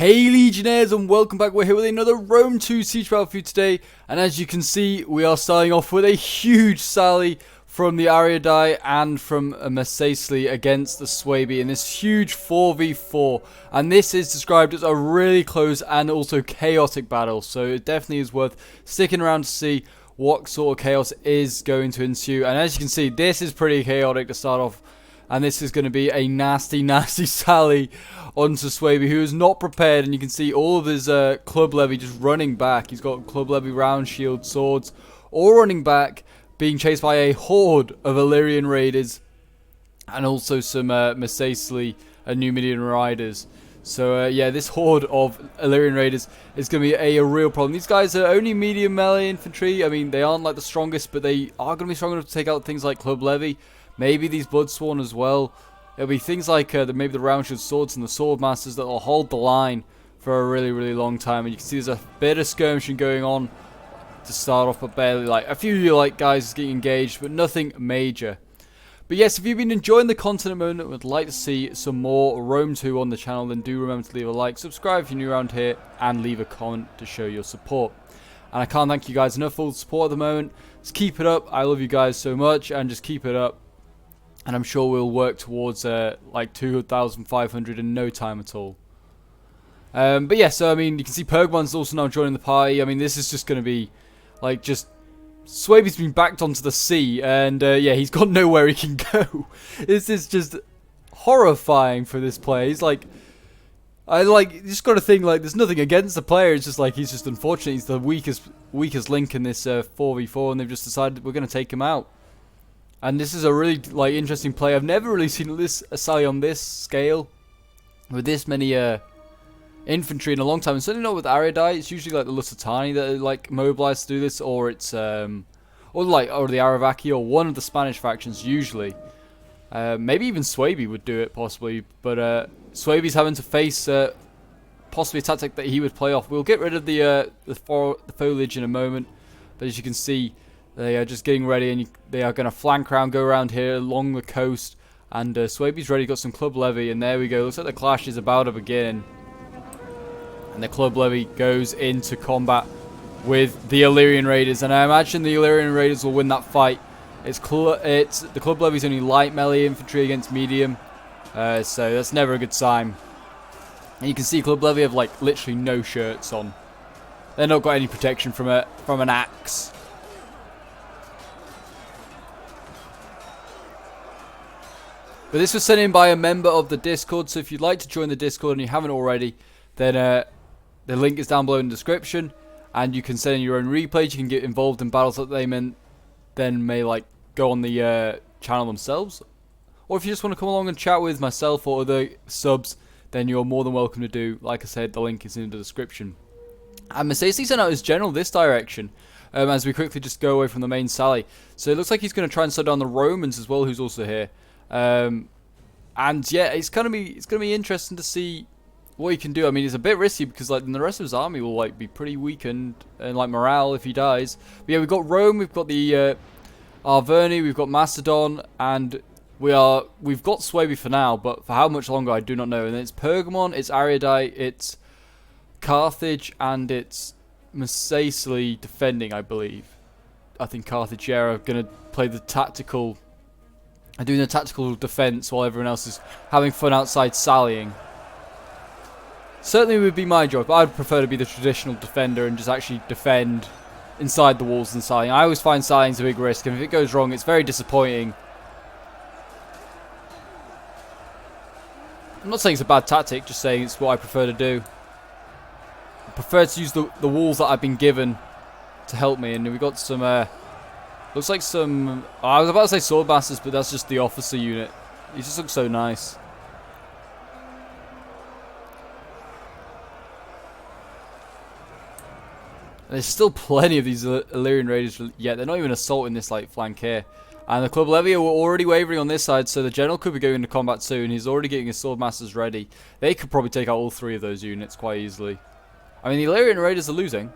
Hey Legionnaires, and welcome back. We're here with another Rome 2 Siege Battle for you today, and as you can see, we are starting off with a huge sally from the Ariadai and from Mesasli against the Swaby in this huge 4v4, and this is described as a really close and also chaotic battle, so it definitely is worth sticking around to see what sort of chaos is going to ensue. And as you can see, this is pretty chaotic to start off. And this is going to be a nasty, nasty sally onto Swaby, who is not prepared. And you can see all of his club levy just running back. He's got club levy, round shield, swords, all running back, being chased by a horde of Illyrian raiders, and also some Mesasli and Numidian riders. So yeah, this horde of Illyrian raiders is going to be a real problem. These guys are only medium melee infantry. I mean, they aren't like the strongest, but they are going to be strong enough to take out things like club levy. Maybe these Bloodsworn as well. It'll be things like maybe the round shield swords and the sword masters that will hold the line for a really, really long time. And you can see there's a bit of skirmishing going on to start off, but barely. Like a few like guys getting engaged, but nothing major. But yes, if you've been enjoying the content at the moment and would like to see some more Rome 2 on the channel, then do remember to leave a like, subscribe if you're new around here, and leave a comment to show your support. And I can't thank you guys enough for all the support at the moment. Just keep it up. I love you guys so much, and just keep it up. And I'm sure we'll work towards like 2,500 in no time at all. But yeah, so I mean, you can see PopeJohn's also now joining the party. I mean, this is just going to be like just Swaby's been backed onto the sea, and yeah, he's got nowhere he can go. This is just horrifying for this player. He's like, you just got to think like there's nothing against the player. It's just like he's just unfortunate. He's the weakest link in this 4v4, and they've just decided we're going to take him out. And this is a really like interesting play. I've never really seen a sally on this scale with this many infantry in a long time. And certainly not with Ariadai. It's usually like the Lusitani that are like mobilized to do this, or it's or the Aravaki, or one of the Spanish factions usually. Maybe even Swaby would do it possibly, but Swaby's having to face possibly a tactic that he would play off. We'll get rid of the foliage in a moment, but as you can see, they are just getting ready, and they are going to flank around, go around here along the coast. And Swaby's ready, got some club levy, and there we go. Looks like the clash is about to begin. And the club levy goes into combat with the Illyrian raiders, and I imagine the Illyrian raiders will win that fight. The club levy's only light melee infantry against medium, so that's never a good sign. And you can see club levy have like literally no shirts on. They're not got any protection from an axe. But this was sent in by a member of the Discord, so if you'd like to join the Discord and you haven't already, then the link is down below in the description, and you can send in your own replays. You can get involved in battles that they may like go on the channel themselves, or if you just want to come along and chat with myself or other subs, then you're more than welcome to do. Like I said, the link is in the description. And Mesasli sent out his general this direction, as we quickly just go away from the main sally. So it looks like he's going to try and slow down the Romans as well, who's also here. And yeah, it's gonna be interesting to see what he can do. I mean, it's a bit risky because like the rest of his army will like be pretty weakened and like morale if he dies. But yeah, we've got Rome, we've got the Arverni, we've got Macedon, and we've got Swaby for now. But for how much longer, I do not know. And then it's Pergamon, it's Ariadai, it's Carthage, and it's Mesasli defending, I believe. I think Carthage are gonna play the tactical. And doing the tactical defense while everyone else is having fun outside sallying. Certainly would be my job, but I'd prefer to be the traditional defender and just actually defend inside the walls than sallying. I always find sallying's a big risk, and if it goes wrong, it's very disappointing. I'm not saying it's a bad tactic, just saying it's what I prefer to do. I prefer to use the walls that I've been given to help me, and we've got some... looks like some... I was about to say sword masters, but that's just the officer unit. He just looks so nice. And there's still plenty of these Illyrian raiders yet. They're not even assaulting this like flank here. And the club levy are already wavering on this side, so the general could be going into combat soon. He's already getting his sword masters ready. They could probably take out all three of those units quite easily. I mean, the Illyrian raiders are losing.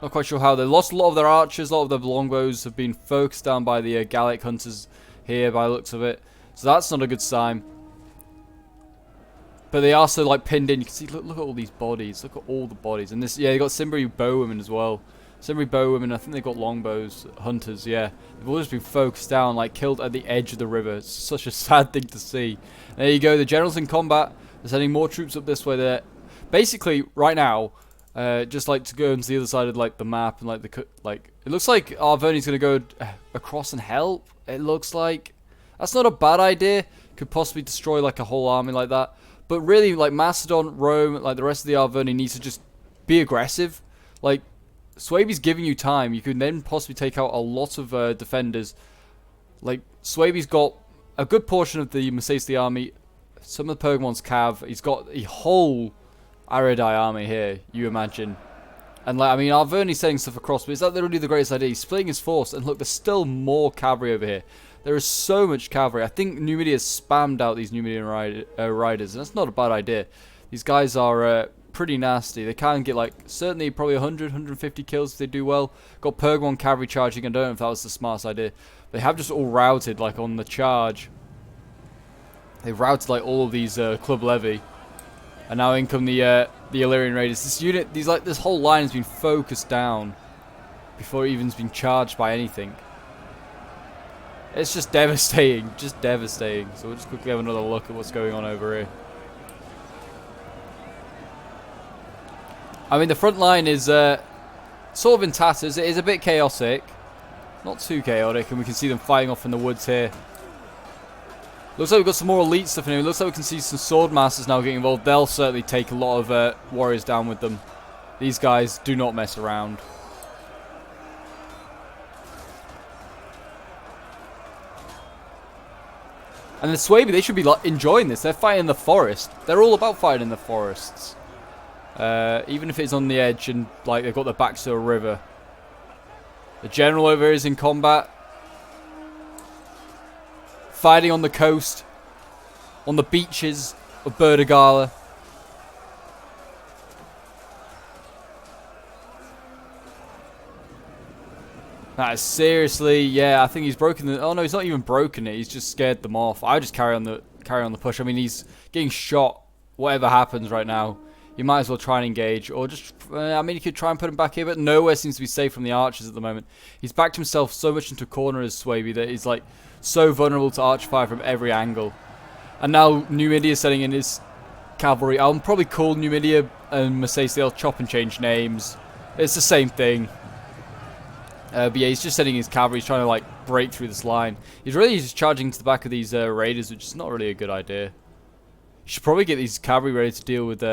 Not quite sure how. They lost a lot of their archers, a lot of their longbows have been focused down by the Gallic hunters here by the looks of it. So that's not a good sign. But they are so like pinned in. You can see, look at all these bodies. Look at all the bodies. And this, yeah, they got Cimbri bowwomen as well. Cimbri bowwomen. I think they got longbows, hunters. Yeah, they've all just been focused down, like killed at the edge of the river. It's such a sad thing to see. There you go. The generals in combat. They're sending more troops up this way. There, basically right now, just like to go into the other side of like the map and like it looks like Arverni's gonna go across and help. It looks like that's not a bad idea. Could possibly destroy like a whole army like that. But really, like, Macedon, Rome, like, the rest of the Arverni needs to just be aggressive. Like, Swaby's giving you time. You could then possibly take out a lot of defenders. Like, Swaby's got a good portion of the Macedon army. Some of the Pergamon's cav. He's got a whole Aridai army here, you imagine. And, like, I mean, Arverni's sending stuff across, but is that really the greatest idea? He's splitting his force. And look, there's still more cavalry over here. There is so much cavalry. I think Numidia has spammed out these Numidian riders, and that's not a bad idea. These guys are pretty nasty. They can get, like, certainly probably 100, 150 kills if they do well. Got Pergamon cavalry charging. I don't know if that was the smartest idea. They have just all routed, like, on the charge. They've routed, like, all of these club levy. And now in come the Illyrian raiders. This unit, this whole line has been focused down before it even's been charged by anything. It's just devastating, just devastating. So we'll just quickly have another look at what's going on over here. I mean, the front line is sort of in tatters. It is a bit chaotic. Not too chaotic, and we can see them fighting off in the woods here. Looks like we've got some more elite stuff in here. It looks like we can see some sword masters now getting involved. They'll certainly take a lot of warriors down with them. These guys do not mess around. And the Swaby, they should be like enjoying this. They're fighting in the forest. They're all about fighting in the forests. Even if it's on the edge and like they've got their backs to a river. The general over here is in combat. Fighting on the coast. On the beaches of Berdagala. That is seriously, yeah, I think he's broken the, oh no, he's not even broken it, he's just scared them off. I just carry on the push. I mean, he's getting shot, whatever happens right now. You might as well try and engage, or just, I mean, you could try and put him back here, but nowhere seems to be safe from the archers at the moment. He's backed himself so much into a corner as Swaby that he's like, so vulnerable to archer fire from every angle. And now Numidia is setting in his cavalry. I'll probably call Numidia and Mercedes, they'll chop and change names. It's the same thing. But yeah, he's just setting his cavalry. He's trying to like break through this line. He's really just charging into the back of these raiders, which is not really a good idea. You should probably get these cavalry ready to deal with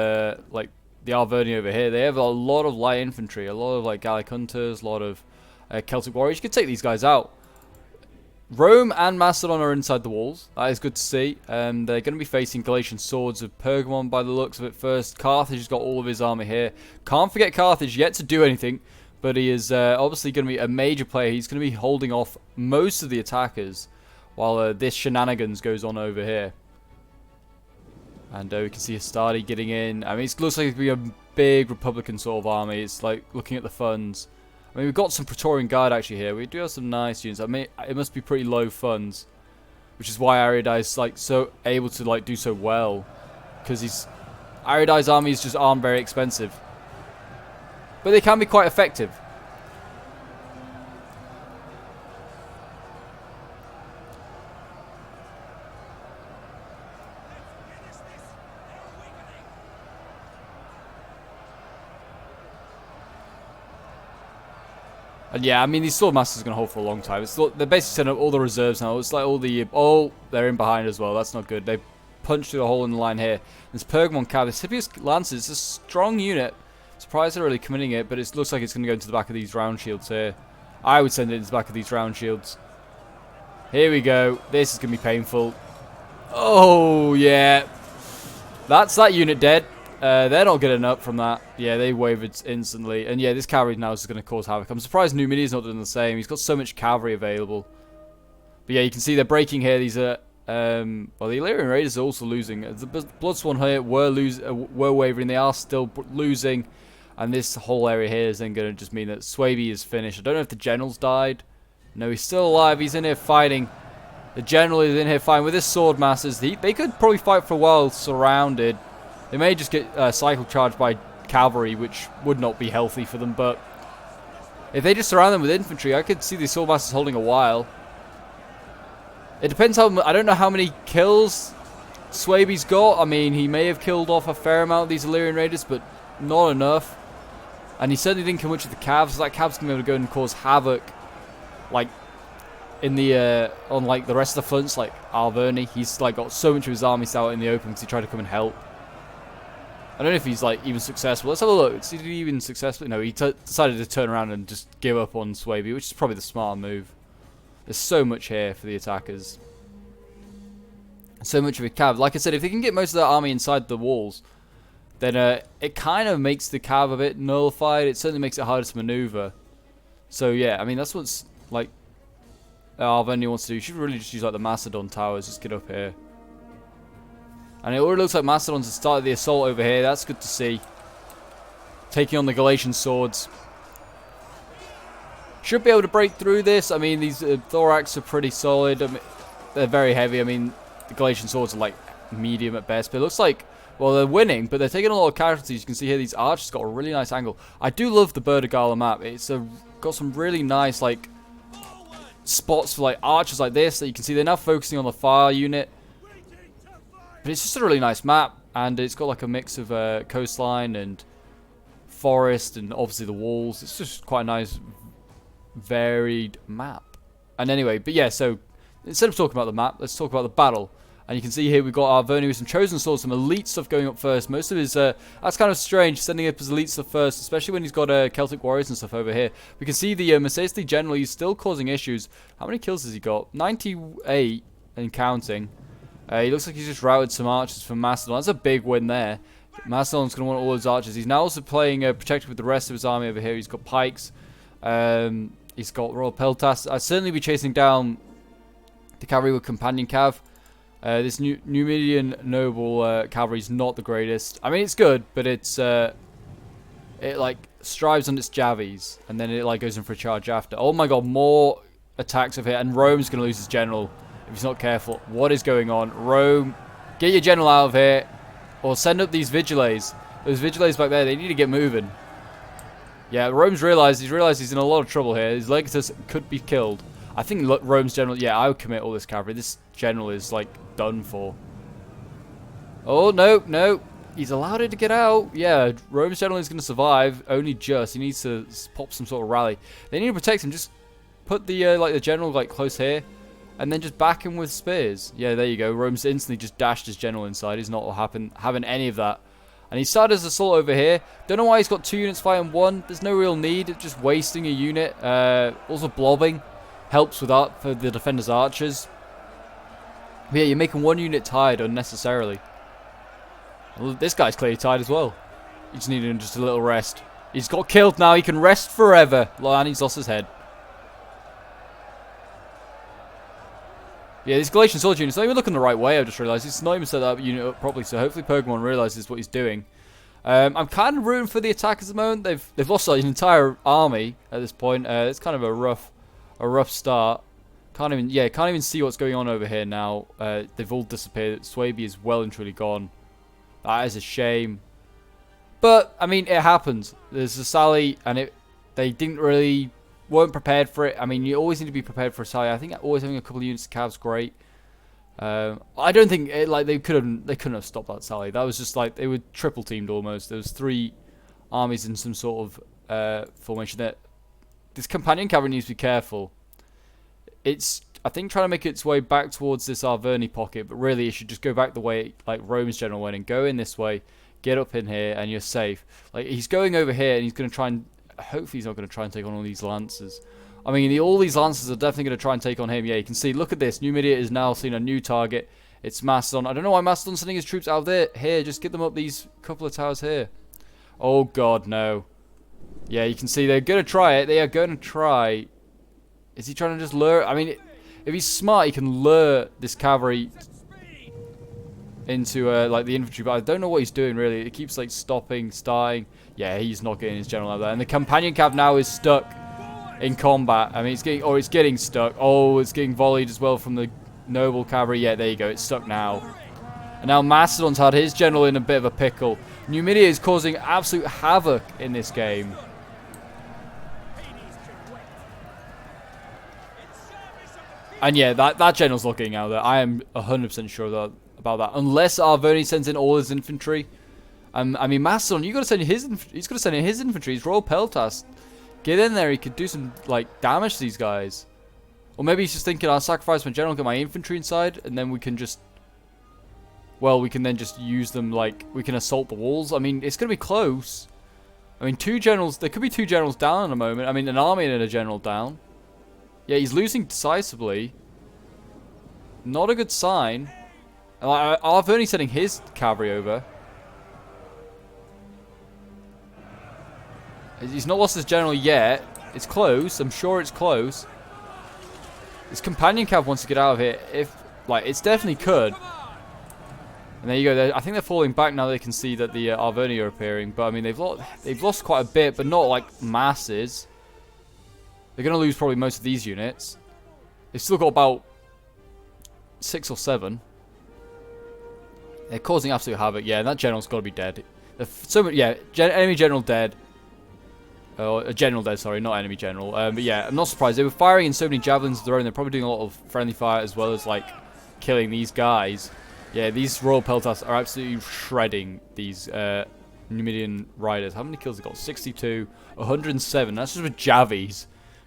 like the Arverni over here. They have a lot of light infantry, a lot of like Gallic hunters, a lot of Celtic warriors. You could take these guys out. Rome and Macedon are inside the walls. That is good to see. They're going to be facing Galatian swords of Pergamon by the looks of it first. Carthage has got all of his army here. Can't forget Carthage yet to do anything. But he is obviously going to be a major player. He's going to be holding off most of the attackers while this shenanigans goes on over here. And we can see Hastati getting in. I mean, it looks like it's going to be a big Republican sort of army. It's like looking at the funds. I mean, we've got some Praetorian Guard actually here. We do have some nice units. I mean, it must be pretty low funds, which is why Aridai is like so able to like do so well, because Aridai's armies just aren't very expensive. But they can be quite effective. And yeah, I mean, these sword masters are going to hold for a long time. They're basically setting up all the reserves now. It's like all the... Oh, they're in behind as well. That's not good. They punched through the hole in the line here. There's Pergamon Cav. This Hippias Lancers. It's a strong unit. Surprised they're really committing it, but it looks like it's going to go into the back of these round shields here. I would send it into the back of these round shields. Here we go. This is going to be painful. Oh, yeah. That's that unit dead. They're not getting up from that. Yeah, they wavered instantly. And yeah, this cavalry now is going to cause havoc. I'm surprised Numidia's not doing the same. He's got so much cavalry available. But yeah, you can see they're breaking here. These are... well, the Illyrian Raiders are also losing. The Bloodsworn here were wavering. They are still losing. And this whole area here is then going to just mean that Swaby is finished. I don't know if the general's died. No, he's still alive. He's in here fighting. The general is in here fighting with his sword masters. They could probably fight for a while surrounded. They may just get cycle charged by cavalry, which would not be healthy for them, but if they just surround them with infantry, I could see the Assault Masters holding a while. It depends how... I don't know how many kills Swaby's got. I mean, he may have killed off a fair amount of these Illyrian Raiders, but not enough. And he certainly didn't kill much of the Cavs. So that Cavs can be able to go and cause havoc, like, in the, on, like, the rest of the fronts, like Alverny. He's, like, got so much of his army out in the open because he tried to come and help. I don't know if he's, like, even successful. Let's have a look. Is he even successful? No, he decided to turn around and just give up on Swaby, which is probably the smarter move. There's so much here for the attackers. So much of a Cav. Like I said, if they can get most of their army inside the walls, then it kind of makes the Cav a bit nullified. It certainly makes it harder to maneuver. So yeah, I mean, that's what's, like, Alverny wants to do. You should really just use, like, the Macedon towers. Just get up here. And it already looks like Macedon's have started the assault over here. That's good to see. Taking on the Galatian swords. Should be able to break through this. I mean, these thorax are pretty solid. I mean, they're very heavy. I mean, the Galatian swords are, like, medium at best. But it looks like, well, they're winning, but they're taking a lot of casualties. You can see here these archers got a really nice angle. I do love the Burdigala map. It's got some really nice, like, spots for, like, archers like this that you can see. They're now focusing on the fire unit. But it's just a really nice map, and it's got like a mix of coastline and forest and obviously the walls. It's just quite a nice, varied map. And anyway, but yeah, so instead of talking about the map, let's talk about the battle. And you can see here we've got Alverny with some chosen swords, some elite stuff going up first. Most of his, that's kind of strange, sending up his elite stuff first, especially when he's got Celtic warriors and stuff over here. We can see the Macedon general, he's still causing issues. How many kills has he got? 98 and counting. He looks like he's just routed some archers from Macedon. That's a big win there. Macedon's going to want all his archers. He's now also playing protected with the rest of his army over here. He's got pikes. He's got Royal Peltas. I'd certainly be chasing down the cavalry with Companion Cav. This Numidian noble cavalry is not the greatest. I mean, it's good, but it's it like strives on its javies, and then it like goes in for a charge after. Oh my god, more attacks over here, and Rome's going to lose his general if he's not careful. What is going on? Rome, get your general out of here, or send up these Vigiles. Those Vigiles back there, they need to get moving. Yeah, Rome's realized he's in a lot of trouble here. His Legatus could be killed. I think Rome's general, yeah, I would commit all this cavalry. This general is like done for. Oh no, no, he's allowed it to get out. Yeah, Rome's general is going to survive, only just. He needs to pop some sort of rally. They need to protect him. Just put the like the general like close here, and then just back him with spears. Yeah, there you go. Rome's instantly just dashed his general inside. He's not having any of that. And he started his assault over here. Don't know why he's got 2 units fighting 1. There's no real need. It's just wasting a unit. Also blobbing helps with that for the defender's archers. But yeah, you're making 1 unit tired unnecessarily. Well, this guy's clearly tired as well. He just needed just a little rest. He's got killed now. He can rest forever. And he's lost his head. Yeah, this Galatian soldier unit's not even looking the right way, I've just realised. It's not even set that unit up properly, so hopefully PokeJohn realises what he's doing. I'm kind of rooting for the attackers at the moment. They've lost like, an entire army at this point. It's kind of a rough start. Can't even see what's going on over here now. They've all disappeared. Swaby is well and truly gone. That is a shame. But, I mean, it happens. There's a sally, and they weren't prepared for it. I mean, you always need to be prepared for a sally. I think always having a couple of units of Cavs great. I don't think they couldn't have stopped that sally. That was just like they were triple teamed almost. There was 3 armies in some sort of formation. That this companion cavalry needs to be careful. It's I think trying to make its way back towards this Alverny pocket, but really it should just go back the way like Rome's general went and go in this way, get up in here, and you're safe. Like he's going over here and he's going to try and. Hopefully he's not going to try and take on all these lancers. I mean, all these lancers are definitely going to try and take on him. Yeah, you can see, look at this. Numidia is now seeing a new target. It's Macedon. I don't know why Macedon's sending his troops out there. Here, just get them up these couple of towers here. Oh, God, no. Yeah, you can see they're going to try it. They are going to try. Is he trying to just lure? I mean, if he's smart, he can lure this cavalry into like the infantry, but I don't know what he's doing really. It keeps like stopping, starting. Yeah, he's not getting his general out there. And the companion cav now is stuck in combat. I mean, it's getting stuck. Oh, it's getting volleyed as well from the noble cavalry. Yeah, there you go. It's stuck now. And now Macedon's had his general in a bit of a pickle. Numidia is causing absolute havoc in this game. And yeah, that general's not getting out of there. I am 100% sure about that. Unless Arvoni sends in all his infantry. I mean, Macedon, you got to send his. He's got to send in his infantry. He's Royal Peltas. Get in there. He could do some like damage to these guys. Or maybe he's just thinking, I'll sacrifice my general, get my infantry inside, and then we can just. Well, we can then just use them like we can assault the walls. I mean, it's gonna be close. I mean, 2 generals. There could be 2 generals down in a moment. I mean, an army and a general down. Yeah, he's losing decisively. Not a good sign. I've only sending his cavalry over. He's not lost his general yet. It's close. I'm sure it's close. His companion cav wants to get out of here. It's definitely could. And there you go. I think they're falling back now. They can see that the Arvoni are appearing. But I mean, they've lost quite a bit, but not like masses. They're going to lose probably most of these units. They've still got about 6 or 7. They're causing absolute havoc. Yeah, and that general's got to be dead. Enemy general dead. A general dead, sorry, not enemy general. But yeah, I'm not surprised. They were firing in so many javelins of their own. They're probably doing a lot of friendly fire as well as like killing these guys. Yeah, these Royal Peltas are absolutely shredding these Numidian riders. How many kills they got? 62, 107. That's just with javies.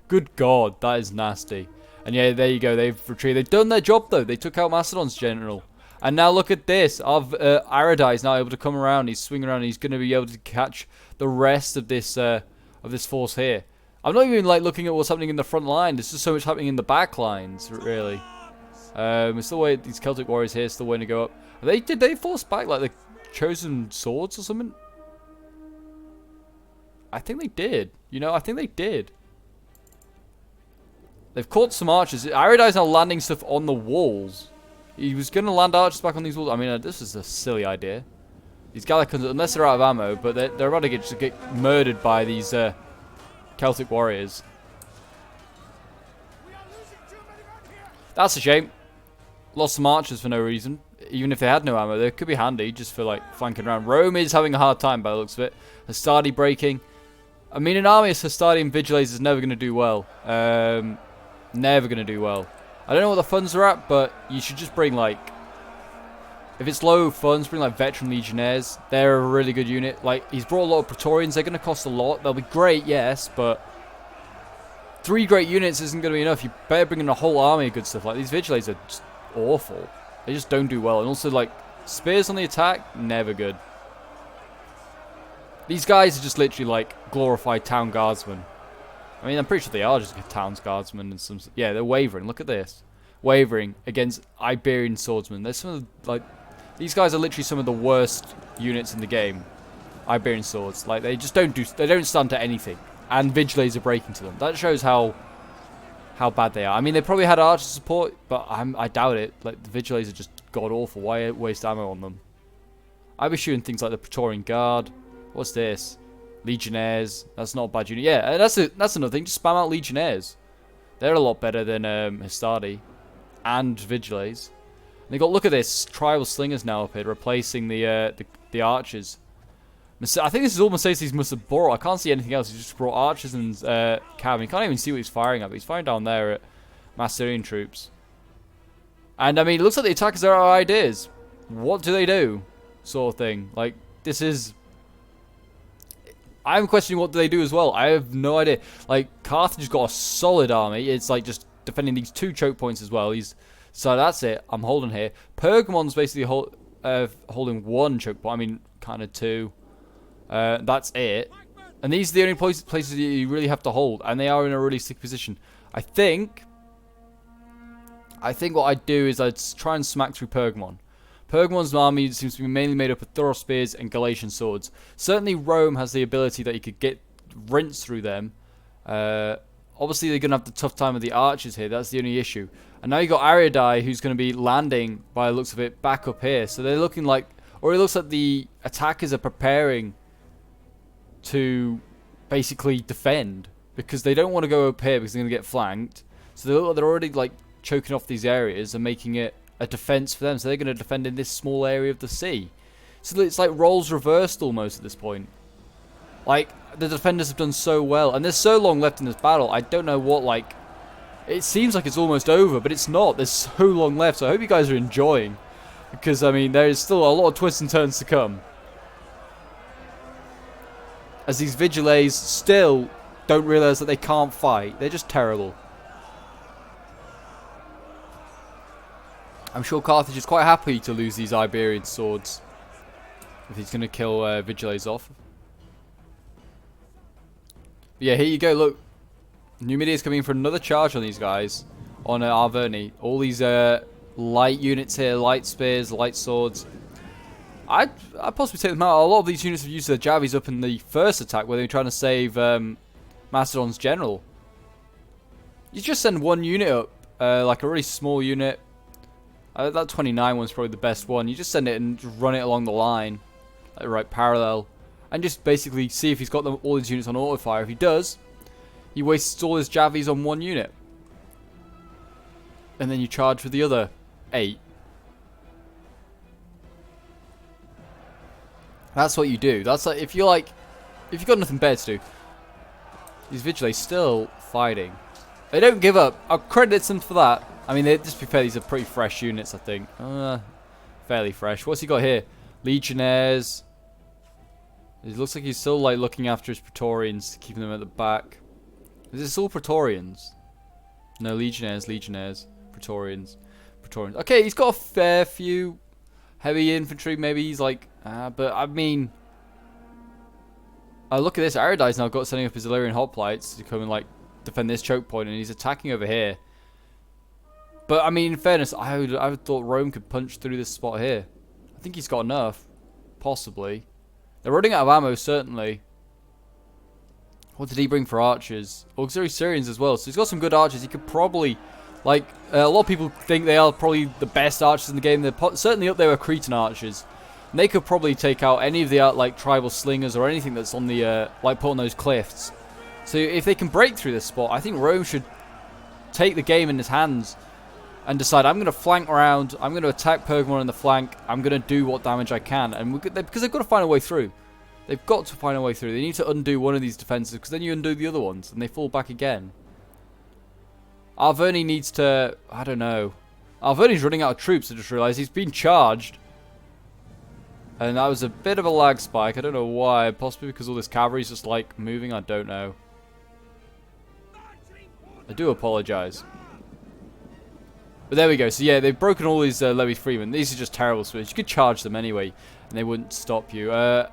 Good God, that is nasty. And yeah, there you go. They've retreated. They've done their job though. They took out Macedon's general. And now look at this. Aradai is now able to come around. He's swinging around. And he's going to be able to catch the rest of this force here. I'm not even like looking at what's happening in the front line. There's just so much happening in the back lines, really. It's still waiting. These Celtic warriors here still waiting to go up. Did they force back like the chosen swords or something? I think they did. You know, I think they did. They've caught some archers. Aradai's now landing stuff on the walls. He was going to land archers back on these walls. I mean, this is a silly idea. These Gallicans, unless they're out of ammo, but they're about to get murdered by these Celtic warriors. That's a shame. Lost some archers for no reason. Even if they had no ammo, they could be handy just for like flanking around. Rome is having a hard time by the looks of it. Hastati breaking. I mean, an army of Hastati and Vigiles is never going to do well. Never going to do well. I don't know what the funds are at, but you should just bring like, if it's low funds, bring like veteran legionnaires. They're a really good unit. Like, he's brought a lot of Praetorians. They're going to cost a lot. They'll be great, yes, but 3 great units isn't going to be enough. You better bring in a whole army of good stuff. Like, these Vigiles are just awful. They just don't do well. And also, like, spears on the attack, never good. These guys are just literally like glorified town guardsmen. I mean, I'm pretty sure they are just town guardsmen and some. Yeah, they're wavering. Look at this, wavering against Iberian swordsmen. There's some of the, like, these guys are literally some of the worst units in the game. Iberian swords, like they just don't stand to anything, and Vigiles are breaking to them. That shows how bad they are. I mean, they probably had archer support, but I doubt it. Like, the Vigiles are just god awful. Why waste ammo on them? I'd be shooting things like the Praetorian Guard. What's this? Legionnaires. That's not a bad unit. Yeah, that's another thing. Just spam out Legionnaires. They're a lot better than Hastati and Vigiles. And they got, look at this, tribal slingers now up here, replacing the archers. I think this is all Mercedes must have brought. I can't see anything else. He just brought archers and cav. You can't even see what he's firing at, but he's firing down there at Macedonian troops. And I mean, it looks like the attackers are our ideas. What do they do? Sort of thing. Like, this is. I'm questioning what do they do as well. I have no idea. Like, Carthage has got a solid army. It's like just defending these 2 choke points as well. So that's it. I'm holding here. Pergamon's basically holding 1 choke point. I mean, kind of 2. That's it. And these are the only places that you really have to hold. And they are in a really sick position. I think what I'd do is I'd try and smack through Pergamon. Pergamon's army seems to be mainly made up of Thorough spears and Galatian swords. Certainly Rome has the ability that you could rinse through them. Obviously they're going to have the tough time with the archers here. That's the only issue. And now you got Aridai, who's going to be landing, by the looks of it, back up here. So they're looking like, or it looks like the attackers are preparing to basically defend, because they don't want to go up here because they're going to get flanked. So they look like they're already like choking off these areas and making it a defense for them. So they're going to defend in this small area of the sea. So it's like roles reversed almost at this point. Like, the defenders have done so well. And there's so long left in this battle. I don't know what, like... It seems like it's almost over, but it's not. There's so long left. So I hope you guys are enjoying. Because, I mean, there is still a lot of twists and turns to come. As these Vigiles still don't realise that they can't fight. They're just terrible. I'm sure Carthage is quite happy to lose these Iberian swords. If he's going to kill Vigiles off. But yeah, here you go. Look. Numidia is coming in for another charge on these guys. On Arverni. All these light units here. Light spears, light swords. I'd possibly take them out. A lot of these units have used their Javis up in the first attack where they were trying to save Macedon's general. You just send one unit up. Like a really small unit. That 29 one's probably the best one. You just send it and just run it along the line. Like right parallel. And just basically see if he's got all his units on auto fire. If he does, he wastes all his Javis on one unit. And then you charge with the other 8. That's what you do. That's like, if you've got nothing better to do. These Vigiles still fighting. They don't give up. I'll credit them for that. I mean, just to be fair, these are pretty fresh units, I think. Fairly fresh. What's he got here? Legionnaires. It looks like he's still like looking after his Praetorians, keeping them at the back. Is this all Praetorians? No, Legionnaires, Praetorians. Okay, he's got a fair few heavy infantry. Maybe he's like, but I mean, look at this. Aridi's now got setting up his Illyrian hoplites to come and like defend this choke point, and he's attacking over here. But I mean, in fairness, I would thought Rome could punch through this spot here. I think he's got enough, possibly. They're running out of ammo, certainly. What did he bring for archers? Auxiliary Syrians as well. So he's got some good archers. He could probably, like, a lot of people think they are probably the best archers in the game. They're certainly up there with Cretan archers. And they could probably take out any of the like tribal slingers or anything that's on the like put on those cliffs. So if they can break through this spot, I think Rome should take the game in his hands and decide, I'm going to flank around, I'm going to attack Pergamon on the flank, I'm going to do what damage I can. And because they've got to find a way through. They've got to find a way through. They need to undo one of these defenses, because then you undo the other ones, and they fall back again. Arverni needs to, I don't know. Arverni's running out of troops, I just realised. He's been charged. And that was a bit of a lag spike. I don't know why. Possibly because all this cavalry's just, like, moving. I don't know. I do apologise. But there we go. So yeah, they've broken all these levy freemen. These are just terrible spears. You could charge them anyway, and they wouldn't stop you. It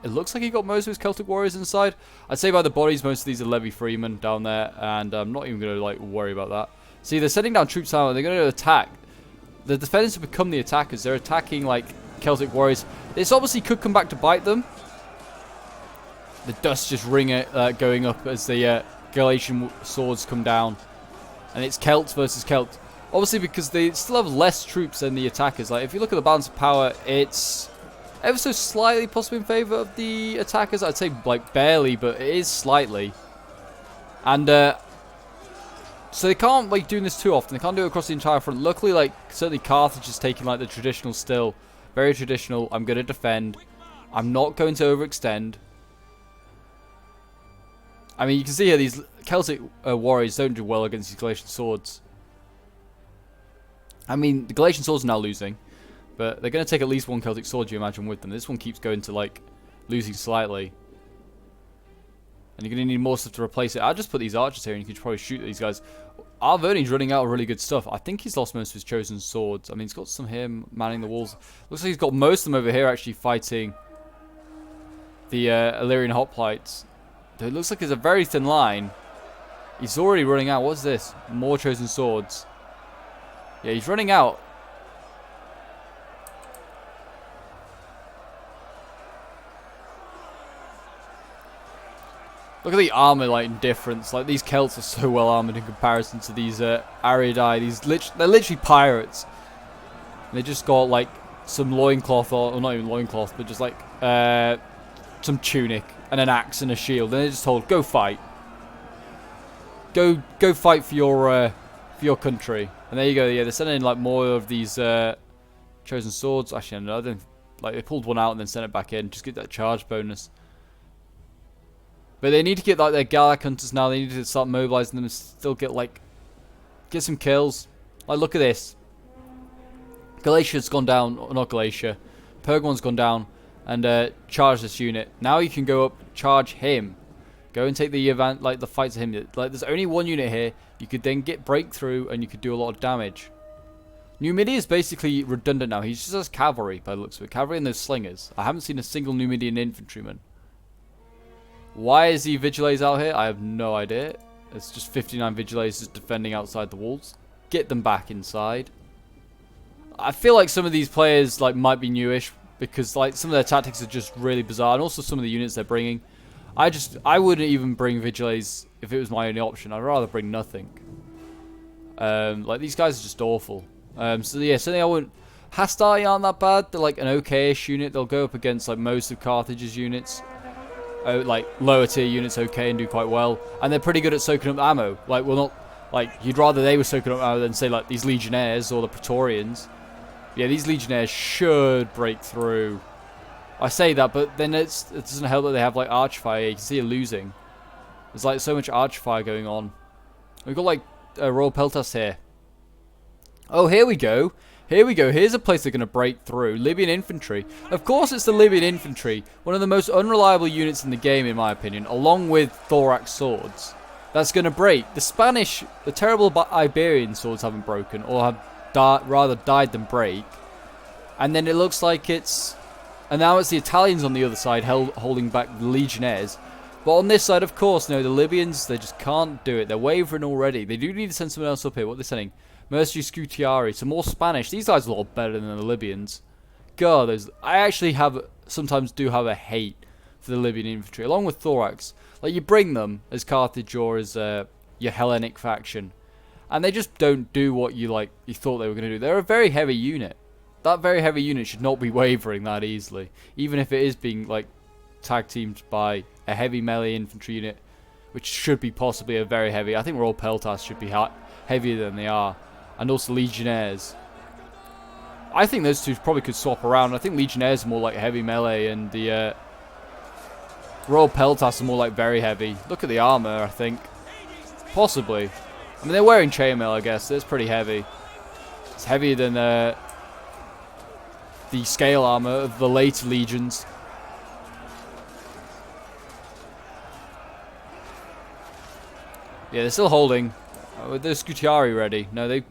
looks like he got most of his Celtic warriors inside. I'd say by the bodies, most of these are levy freemen down there, and I'm not even going to like worry about that. See, they're sending down troops now, and they're going to attack. The defenders have become the attackers. They're attacking like Celtic warriors. This obviously could come back to bite them. The dust just going up as the Galatian swords come down, and it's Celts versus Celts. Obviously, because they still have less troops than the attackers. Like, if you look at the balance of power, it's ever so slightly possibly in favour of the attackers. I'd say, like, barely, but it is slightly. And, so they can't, like, doing this too often. They can't do it across the entire front. Luckily, like, certainly Carthage is taking, like, the traditional still. Very traditional. I'm going to defend. I'm not going to overextend. I mean, you can see here, these Celtic warriors don't do well against these Galatian swords. I mean, the Galatian swords are now losing, but they're going to take at least one Celtic sword, you imagine, with them. This one keeps going to, like, losing slightly. And you're going to need more stuff to replace it. I'll just put these archers here, and you can probably shoot these guys. Arverni's running out of really good stuff. I think he's lost most of his chosen swords. I mean, he's got some here manning the walls. Looks like he's got most of them over here, actually, fighting the Illyrian hoplites. It looks like there's a very thin line. He's already running out. What's this? More chosen swords. Yeah, he's running out. Look at the armor, like, difference. Like, these Celts are so well armored in comparison to these Ariadi. They're literally pirates. And they just got, like, some loincloth, or not even loincloth, but just, like, some tunic and an axe and a shield. And they're just told, go fight. Go fight for your country. And there you go. Yeah, they're sending in like more of these chosen swords. Actually, no, I don't. Like they pulled one out and then sent it back in. Just get that charge bonus. But they need to get like their Galak hunters now. They need to start mobilizing them and still get some kills. Like look at this. Galatia's gone down, or not Galatia. Pergamon's gone down and charge this unit. Now you can go up, charge him. Go and take the event, like the fight to him. Like there's only one unit here. You could then get breakthrough and you could do a lot of damage. Numidia is basically redundant now. He just has cavalry by the looks of it. Cavalry and those slingers. I haven't seen a single Numidian infantryman. Why is he Vigiles out here? I have no idea. It's just 59 Vigiles just defending outside the walls. Get them back inside. I feel like some of these players like might be newish because like some of their tactics are just really bizarre, and also some of the units they're bringing. I wouldn't even bring Vigiles if it was my only option. I'd rather bring nothing. Like these guys are just awful. So yeah, certainly I wouldn't. Hastati aren't that bad. They're like an okay-ish unit. They'll go up against like most of Carthage's units. Like lower tier units okay and do quite well, and they're pretty good at soaking up ammo. Like, well, not like you'd rather they were soaking up ammo than say like these Legionnaires or the Praetorians. Yeah, these Legionnaires should break through. I say that, but then it doesn't help that they have like Archfire. You can see you're losing. There's like so much Archfire going on. We've got like Royal Peltas here. Oh, here we go. Here we go. Here's a place they're going to break through. Libyan infantry. Of course it's the Libyan infantry. One of the most unreliable units in the game, in my opinion, along with thorax swords. That's going to break. The Spanish, the terrible Iberian swords haven't broken, or have rather died than break. And then it looks like it's... And now it's the Italians on the other side holding back the Legionnaires. But on this side, of course, no, the Libyans, they just can't do it. They're wavering already. They do need to send someone else up here. What are they sending? Mercenary Scutiari, some more Spanish. These guys are a lot better than the Libyans. God, I actually sometimes do have a hate for the Libyan infantry, along with Thorax. Like, you bring them as Carthage or as your Hellenic faction, and they just don't do what you thought they were going to do. They're a very heavy unit. That very heavy unit should not be wavering that easily, even if it is being like tag teamed by a heavy melee infantry unit, which should be possibly a very heavy. I think Royal Peltas should be heavier than they are. And also Legionnaires. I think those two probably could swap around. I think Legionnaires are more like heavy melee, and the Royal Peltas are more like very heavy. Look at the armor, I think. Possibly. I mean, they're wearing chainmail, I guess. It's pretty heavy. It's heavier than the scale armor of the later legions. Yeah, they're still holding. They're Scutiari ready. No, they've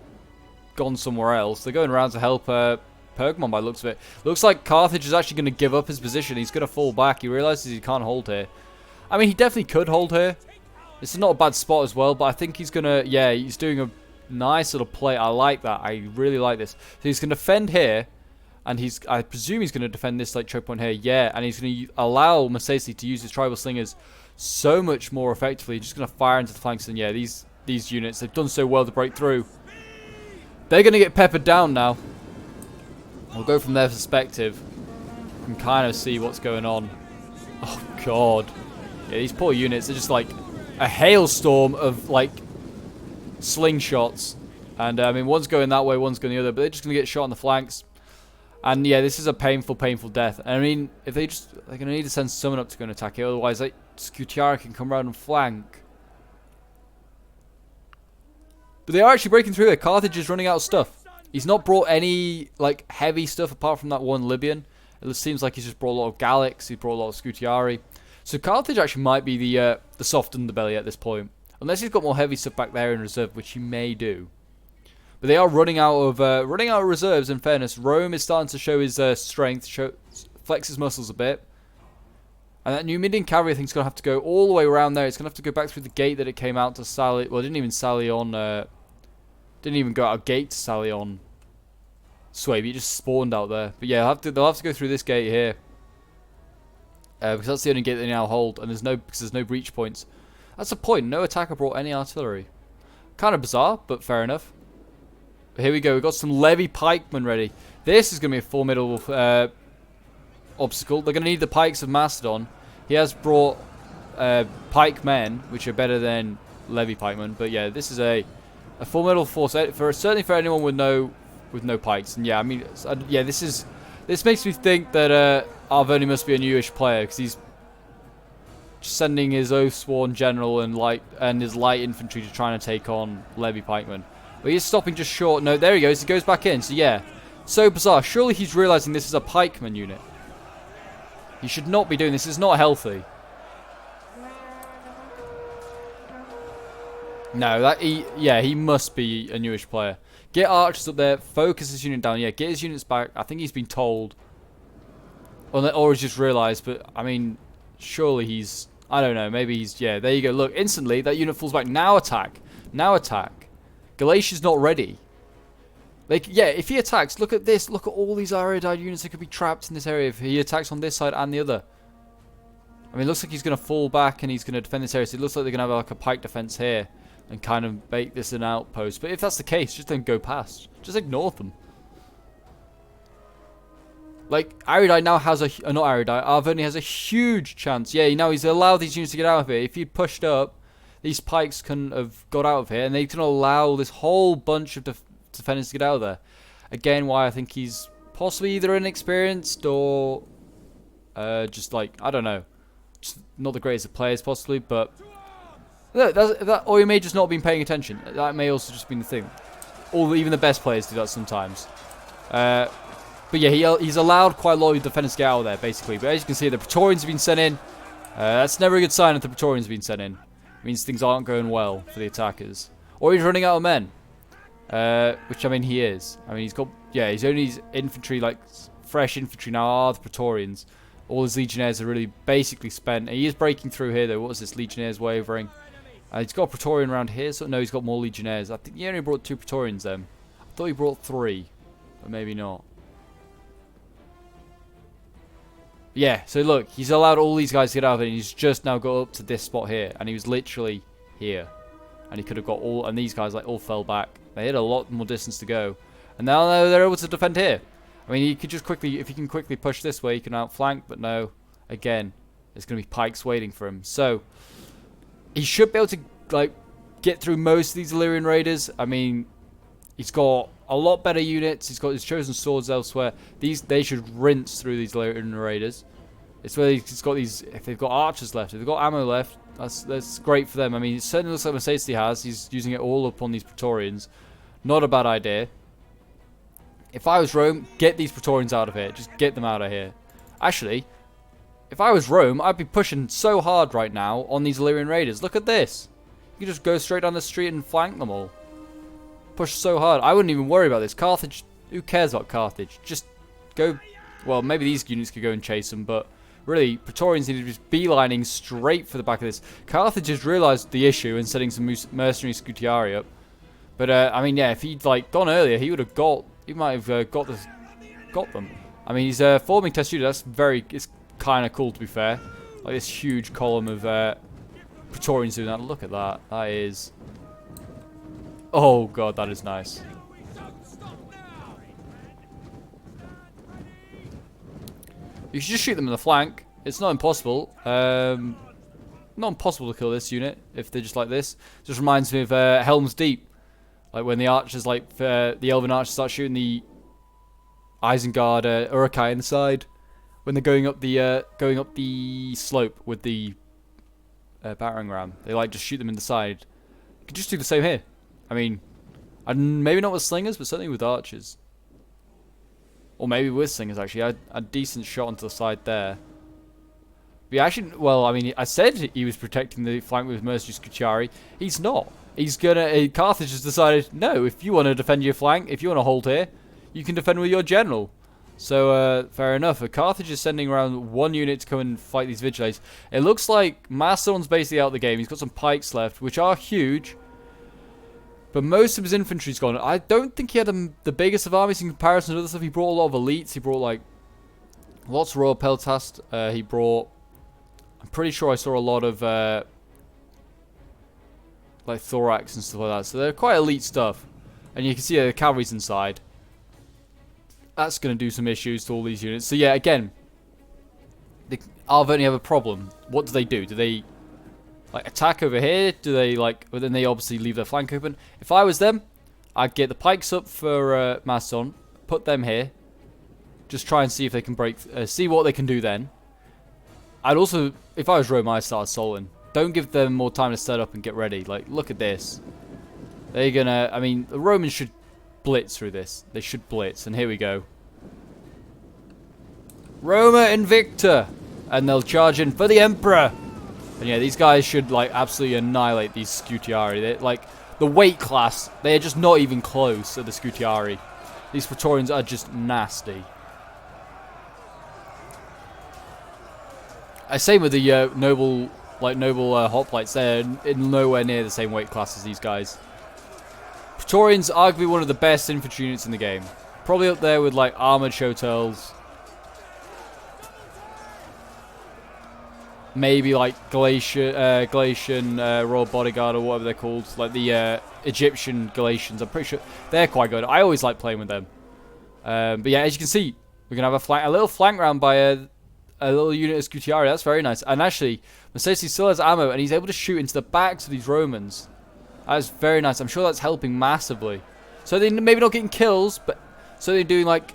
gone somewhere else. They're going around to help Pergamon by the looks of it. Looks like Carthage is actually going to give up his position. He's going to fall back. He realizes he can't hold here. I mean, he definitely could hold here. This is not a bad spot as well, but I think he's going to... Yeah, he's doing a nice little play. I like that. I really like this. So he's going to defend here, and I presume he's going to defend this like choke point here. Yeah, and he's going to allow Masesi to use his tribal slingers so much more effectively. Just going to fire into the flanks, and yeah, these units, they've done so well to break through. They're going to get peppered down now. We'll go from their perspective and kind of see what's going on. Oh, God. Yeah, these poor units, they're just like a hailstorm of, like, slingshots. And, I mean, one's going that way, one's going the other, but they're just going to get shot on the flanks. And, yeah, this is a painful, painful death. And, I mean, if they're going to need to send someone up to go and attack it, otherwise, like, Scutiara can come around and flank. But they are actually breaking through there. Carthage is running out of stuff. He's not brought any like heavy stuff apart from that one Libyan. It seems like he's just brought a lot of Gallics. He brought a lot of Scutiari. So Carthage actually might be the soft underbelly at this point, unless he's got more heavy stuff back there in reserve, which he may do. But they are running out of reserves. In fairness, Rome is starting to show his strength, flex his muscles a bit. And that Numidian cavalry, I think, is going to have to go all the way around there. It's going to have to go back through the gate that it came out to sally. Well, it didn't even sally on. Didn't even go out a gate to sally on Swaby. It just spawned out there. But yeah, they'll have to go through this gate here. Because that's the only gate they now hold. And because there's no breach points. That's the point. No attacker brought any artillery. Kind of bizarre, but fair enough. But here we go. We've got some levy pikemen ready. This is going to be a formidable obstacle. They're going to need the pikes of Macedon. He has brought pike men, which are better than levy pikemen. But yeah, this is a A formidable force certainly for anyone with no pikes. And yeah, I mean, yeah, this makes me think that Arvoni must be a newish player because he's sending his oath-sworn general and his light infantry to try and take on Levy pikemen. But he's stopping just short. No, there he goes. He goes back in. So yeah, so bizarre. Surely he's realizing this is a pikeman unit. He should not be doing this. It's not healthy. No, he must be a newish player. Get archers up there. Focus his unit down. Yeah, get his units back. I think he's been told, or he's just realized. But I mean, surely he's. I don't know. Maybe he's. Yeah, there you go. Look, instantly that unit falls back. Now attack. Now attack. Galatia's not ready. Like, yeah, if he attacks, look at this. Look at all these Ariadide units that could be trapped in this area if he attacks on this side and the other. I mean, it looks like he's going to fall back and he's going to defend this area. So it looks like they're going to have like a pike defense here and kind of make this an outpost. But if that's the case, just don't go past. Just ignore them. Like, Ariadide now has a... not Ariadide. Arvoni has a huge chance. Yeah, now he's allowed these units to get out of here. If he'd pushed up, these pikes couldn't have got out of here. And they can allow this whole bunch of defenders to get out of there. Again, why I think he's possibly either inexperienced or... just like, I don't know. Just not the greatest of players, possibly, but... or he may just not have been paying attention. That may also just been the thing. Or even the best players do that sometimes. But yeah, he's allowed quite a lot of defenders to get out of there, basically. But as you can see, the Praetorians have been sent in. That's never a good sign if the Praetorians have been sent in. It means things aren't going well for the attackers. Or he's running out of men. Which, I mean, he is. I mean, he's got... Yeah, he's only his infantry, like, fresh infantry now are the Praetorians. All his legionnaires are really basically spent. He is breaking through here, though. What was this? Legionnaires wavering. He's got a Praetorian around here. So no, he's got more legionnaires. I think he only brought 2 Praetorians then. I thought he brought 3. But maybe not. Yeah, so look. He's allowed all these guys to get out of it. And he's just now got up to this spot here. And he was literally here. And he could have got all... And these guys like all fell back. They had a lot more distance to go. And now they're able to defend here. I mean, he could just quickly... If he can quickly push this way, he can outflank. But no. Again, there's going to be pikes waiting for him. So... He should be able to, like, get through most of these Illyrian raiders. I mean, he's got a lot better units. He's got his chosen swords elsewhere. They should rinse through these Illyrian raiders. It's where he's got these... If they've got archers left, if they've got ammo left, that's great for them. I mean, it certainly looks like Mercedes has. He's using it all up on these Praetorians. Not a bad idea. If I was Rome, get these Praetorians out of here. Just get them out of here. Actually... If I was Rome, I'd be pushing so hard right now on these Illyrian raiders. Look at this. You can just go straight down the street and flank them all. Push so hard. I wouldn't even worry about this. Carthage, who cares about Carthage? Just go... Well, maybe these units could go and chase them, but really, Praetorians need to just beelining straight for the back of this. Carthage has realised the issue and setting some mercenary Scutiari up. But, I mean, yeah, if he'd, like, gone earlier, he would have got... He might have got them. I mean, he's forming Testudo. That's very... It's kind of cool, to be fair. Like this huge column of Praetorians doing that. Look at that. That is... Oh, God, that is nice. You should just shoot them in the flank. It's not impossible. Not impossible to kill this unit if they're just like this. Just reminds me of Helm's Deep. Like when the archers, like the Elven archers start shooting the Isengard Urukai inside. When they're going up the slope with the battering ram, they like just shoot them in the side. You could just do the same here. I mean, maybe not with slingers, but certainly with archers, or maybe with slingers. Actually, I had a decent shot onto the side there. But actually, well, I mean, I said he was protecting the flank with mercenary Scutiari. He's not. He's gonna. Carthage has decided, no. If you want to defend your flank, if you want to hold here, you can defend with your general. So, fair enough. Carthage is sending around 1 unit to come and fight these Vigilates. It looks like Macedon's basically out of the game. He's got some pikes left, which are huge. But most of his infantry's gone. I don't think he had the biggest of armies in comparison to other stuff. He brought a lot of elites. He brought, like, lots of Royal Peltast. He brought... I'm pretty sure I saw a lot of, like, Thorax and stuff like that. So they're quite elite stuff. And you can see the cavalry's inside. That's going to do some issues to all these units. So yeah, again, the Arvoni have a problem. What do? Do they like attack over here? Do they like? But then they obviously leave their flank open. If I was them, I'd get the pikes up for Macedon, put them here, just try and see if they can break, see what they can do then. I'd also, if I was Rome, I'd start assaulting. Don't give them more time to set up and get ready. Like, look at this. They're gonna, I mean, the Romans should blitz through this. They should blitz, and here we go. Roma Invicta! And they'll charge in for the Emperor! And yeah, these guys should, like, absolutely annihilate these Scutiari. They're, like, the weight class, they're just not even close to the Scutiari. These Praetorians are just nasty. Same with the noble hoplites. They're nowhere near the same weight class as these guys. Praetorians, arguably one of the best infantry units in the game. Probably up there with like armored Shotel's. Maybe like Galatian Royal Bodyguard or whatever they're called. Like the Egyptian Galatians. I'm pretty sure they're quite good. I always like playing with them. But yeah, as you can see, we're going to have a little flank round by a little unit of Scutiari. That's very nice. And actually, Mercedes still has ammo, and he's able to shoot into the backs of these Romans. That is very nice. I'm sure that's helping massively. So they're maybe not getting kills, but so they're doing like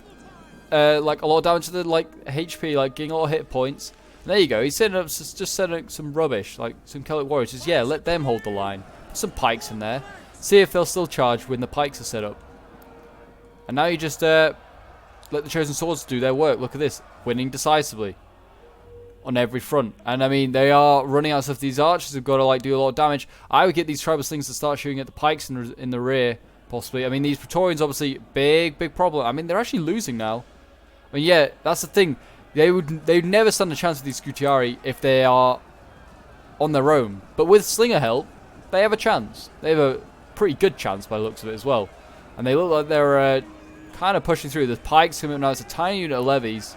a lot of damage to the like HP, like getting a lot of hit points. And there you go. He's setting up some rubbish, like some Celtic warriors. Just, yeah, let them hold the line. Put some pikes in there. See if they'll still charge when the pikes are set up. And now you just let the Chosen Swords do their work. Look at this, winning decisively on every front. And I mean, they are running out of stuff. These archers have got to like do a lot of damage. I would get these tribal slings to start shooting at the pikes in the rear, possibly. I mean, these Praetorians obviously big problem. I mean, they're actually losing now. I mean, yeah, that's the thing. They'd never stand a chance with these Scutiari if they are on their own. But with slinger help, they have a chance. They have a pretty good chance by the looks of it as well. And they look like they're kind of pushing through. The pikes coming up now. It's a tiny unit of levies.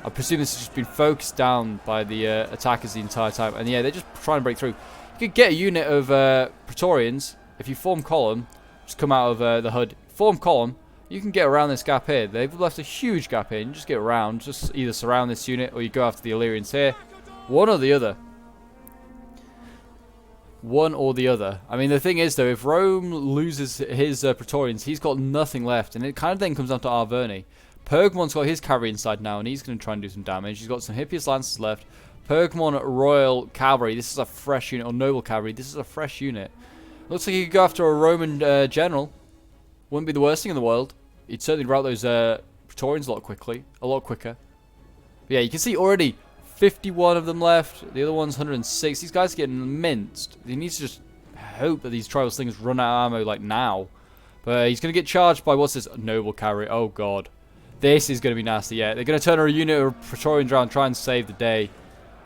I presume this has just been focused down by the attackers the entire time. And yeah, they're just trying to break through. You could get a unit of Praetorians. If you form column, just come out of the HUD. Form column, you can get around this gap here. They've left a huge gap here. You just get around. Just either surround this unit or you go after the Illyrians here. One or the other. One or the other. I mean, the thing is, though, if Rome loses his Praetorians, he's got nothing left. And it kind of then comes down to Arverni. Pergamon's got his cavalry inside now, and he's going to try and do some damage. He's got some Hippias Lancers left. Pergamon Royal Cavalry. This is a fresh unit. Or Noble Cavalry. This is a fresh unit. Looks like he could go after a Roman general. Wouldn't be the worst thing in the world. He'd certainly rout those Praetorians a lot quicker. But yeah, you can see already 51 of them left. The other one's 106. These guys are getting minced. He needs to just hope that these tribal slingers run out of ammo like now. But he's going to get charged by, what's this? Noble Cavalry. Oh, God. This is going to be nasty, yeah. They're going to turn a unit of Praetorians around and try and save the day.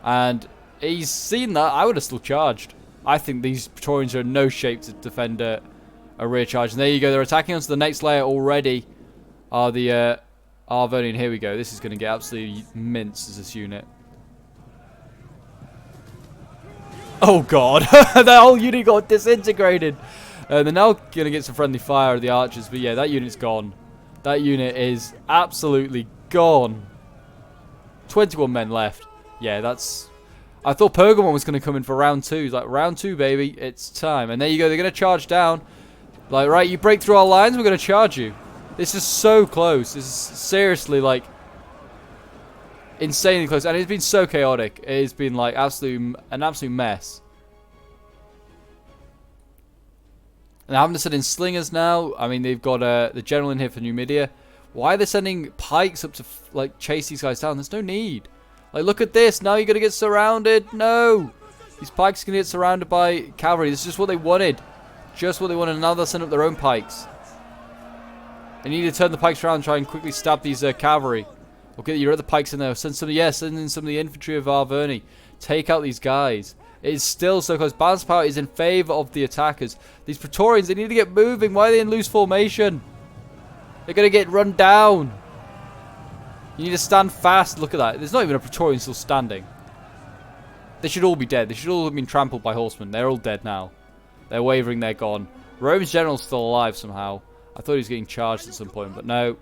And he's seen that. I would have still charged. I think these Praetorians are in no shape to defend a rear charge. And there you go. They're attacking onto the next layer already. Are the Arverni. And here we go. This is going to get absolutely minced as this unit. Oh, God. That whole unit got disintegrated. They're now going to get some friendly fire of the archers. But yeah, that unit's gone. That unit is absolutely gone. 21 men left. Yeah, that's... I thought Pergamon was going to come in for round 2. He's like, round 2, baby. It's time. And there you go. They're going to charge down. Like, right, you break through our lines, we're going to charge you. This is so close. This is seriously, like, insanely close. And it's been so chaotic. It has been, like, an absolute mess. And having to send in slingers now. I mean, they've got the general in here for Numidia. Why are they sending pikes up to, like, chase these guys down? There's no need. Like, look at this. Now you're going to get surrounded. No. These pikes are going to get surrounded by cavalry. This is just what they wanted. Just what they wanted. Now they'll send up their own pikes. They need to turn the pikes around and try and quickly stab these cavalry. Okay, your other pikes in there. Send in some of the infantry of Arverni. Take out these guys. It is still so close. Balance power is in favor of the attackers. These Praetorians, they need to get moving. Why are they in loose formation? They're going to get run down. You need to stand fast. Look at that. There's not even a Praetorian still standing. They should all be dead. They should all have been trampled by horsemen. They're all dead now. They're wavering. They're gone. Rome's general's still alive somehow. I thought he was getting charged at some point, but no.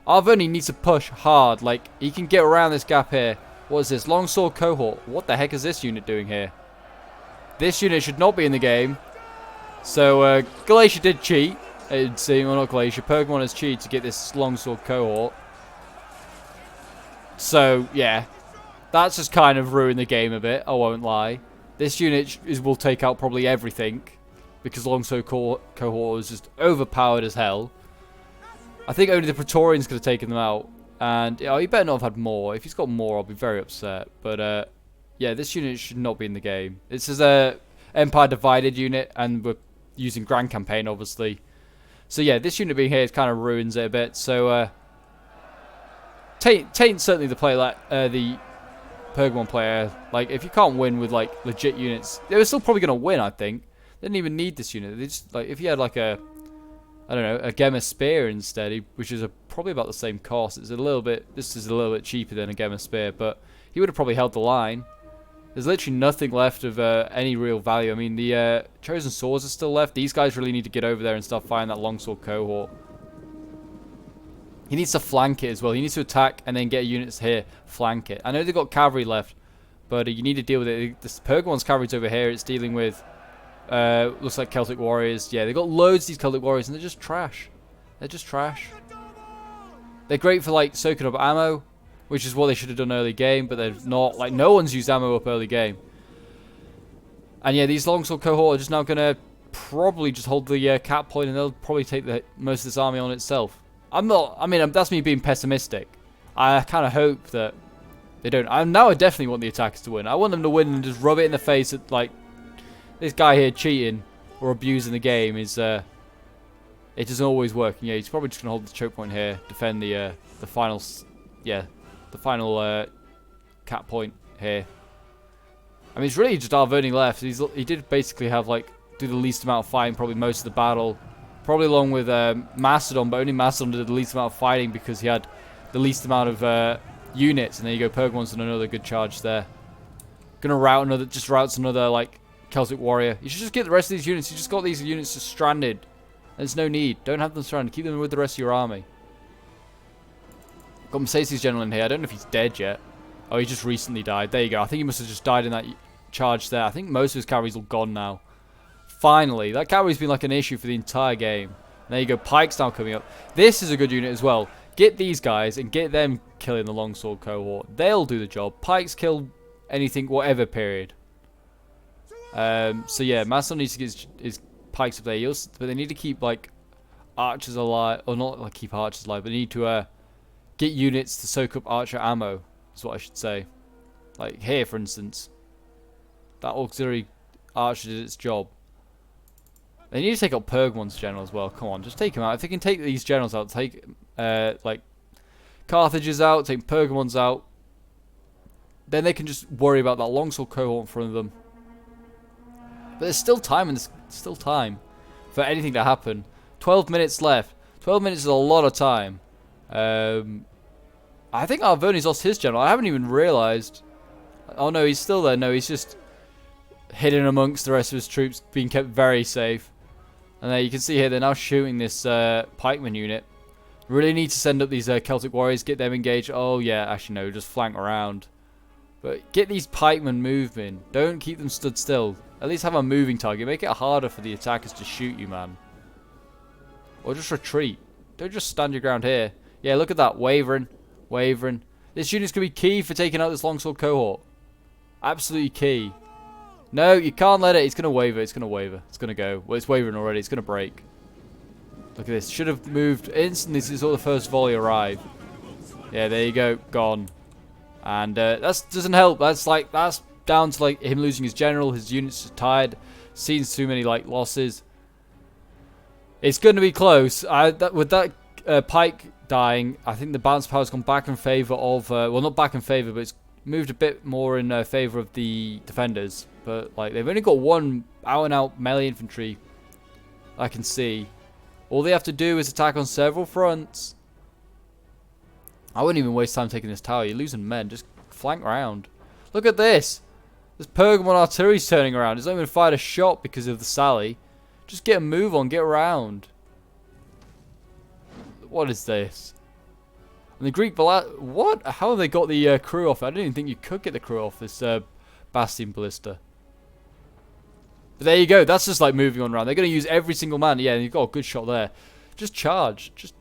Arverni needs to push hard. Like, he can get around this gap here. What is this? Longsword cohort. What the heck is this unit doing here? This unit should not be in the game. So, Galatia did cheat. It seemed, well, not Galatia. Pergamon has cheated to get this longsword cohort. So, yeah. That's just kind of ruined the game a bit, I won't lie. This unit will take out probably everything. Because longsword cohort is just overpowered as hell. I think only the Praetorians could have taken them out. And, he better not have had more. If he's got more, I'll be very upset. But, yeah, this unit should not be in the game. This is a Empire Divided unit, and we're using Grand Campaign, obviously. So, yeah, this unit being here kind of ruins it a bit. So, taint certainly the player, the Pergamon player. Like, if you can't win with, like, legit units, they were still probably going to win, I think. They didn't even need this unit. They just, like, if you had, like, I don't know, a Gemma Spear instead, which is probably about the same cost. This is a little bit cheaper than a Gemma Spear, but he would have probably held the line. There's literally nothing left of any real value. I mean, the Chosen Swords are still left. These guys really need to get over there and start firing that longsword cohort. He needs to flank it as well. He needs to attack and then get units here, flank it. I know they've got cavalry left, but you need to deal with it. This Pergamon's cavalry's over here. It's dealing with, looks like Celtic warriors. Yeah, they've got loads of these Celtic warriors, and they're just trash. They're just trash. They're great for, like, soaking up ammo, which is what they should have done early game, but they're not. Like, no one's used ammo up early game. And yeah, these longsword cohort are just now going to probably just hold the cap point, and they'll probably take most of this army on itself. I mean, that's me being pessimistic. I kind of hope that they don't. I definitely want the attackers to win. I want them to win and just rub it in the face that, like, this guy here cheating or abusing the game is, it doesn't always work. Yeah, he's probably just going to hold the choke point here, defend the final, the final cap point here. I mean, it's really just Arverni left. He did basically have, like, do the least amount of fighting, probably most of the battle. Probably along with Macedon, but only Macedon did the least amount of fighting because he had the least amount of units. And there you go, Pergamon's done another good charge there. Gonna routes another, like, Celtic warrior. You should just get the rest of these units. You just got these units just stranded. There's no need. Don't have them stranded. Keep them with the rest of your army. Got Macesis general in here. I don't know if he's dead yet. Oh, he just recently died. There you go. I think he must have just died in that charge there. I think most of his cavalry's all gone now. Finally. That cavalry's been like an issue for the entire game. And there you go. Pike's now coming up. This is a good unit as well. Get these guys and get them killing the longsword cohort. They'll do the job. Pikes kill anything, whatever period. So yeah, Macedon needs to get his pikes up there. But they need to keep, like, archers alive. Or not, like, keep archers alive. But they need to get units to soak up archer ammo. Is what I should say. Like here, for instance. That auxiliary archer did its job. They need to take out Pergamon's general as well. Come on, just take him out. If they can take these generals out, take, like, Carthage's out, take Pergamon's out, then they can just worry about that longsword cohort in front of them. But there's still time, and there's still time for anything to happen. 12 minutes left. 12 minutes is a lot of time. I think Arverni's lost his general. I haven't even realised. Oh no, he's still there. No, he's just hidden amongst the rest of his troops, being kept very safe. And there you can see here, they're now shooting this pikeman unit. Really need to send up these Celtic warriors, get them engaged. Oh yeah, actually no, just flank around. But get these pikemen moving. Don't keep them stood still. At least have a moving target. Make it harder for the attackers to shoot you, man. Or just retreat. Don't just stand your ground here. Yeah, look at that. Wavering. Wavering. This unit's going to be key for taking out this longsword cohort. Absolutely key. No, you can't let it. It's going to waver. It's going to waver. It's going to go. Well, it's wavering already. It's going to break. Look at this. Should have moved instantly as the first volley arrived. Yeah, there you go. Gone. And that doesn't help. That's down to, like, him losing his general. His units are tired. Seen too many, like, losses. It's going to be close. With that pike dying, I think the balance power's gone back in favour of... well, not back in favour, but it's moved a bit more in favour of the defenders. But, like, they've only got one out-and-out melee infantry, I can see. All they have to do is attack on several fronts. I wouldn't even waste time taking this tower. You're losing men. Just flank round. Look at this. This Pergamon artillery's turning around. It's not even fired a shot because of the sally. Just get a move on. Get around. What is this? And the Greek what? How have they got the crew off? I didn't even think you could get the crew off this Bastion Ballista. But there you go. That's just like moving on around. They're going to use every single man. Yeah, you've got a good shot there. Just charge. Just,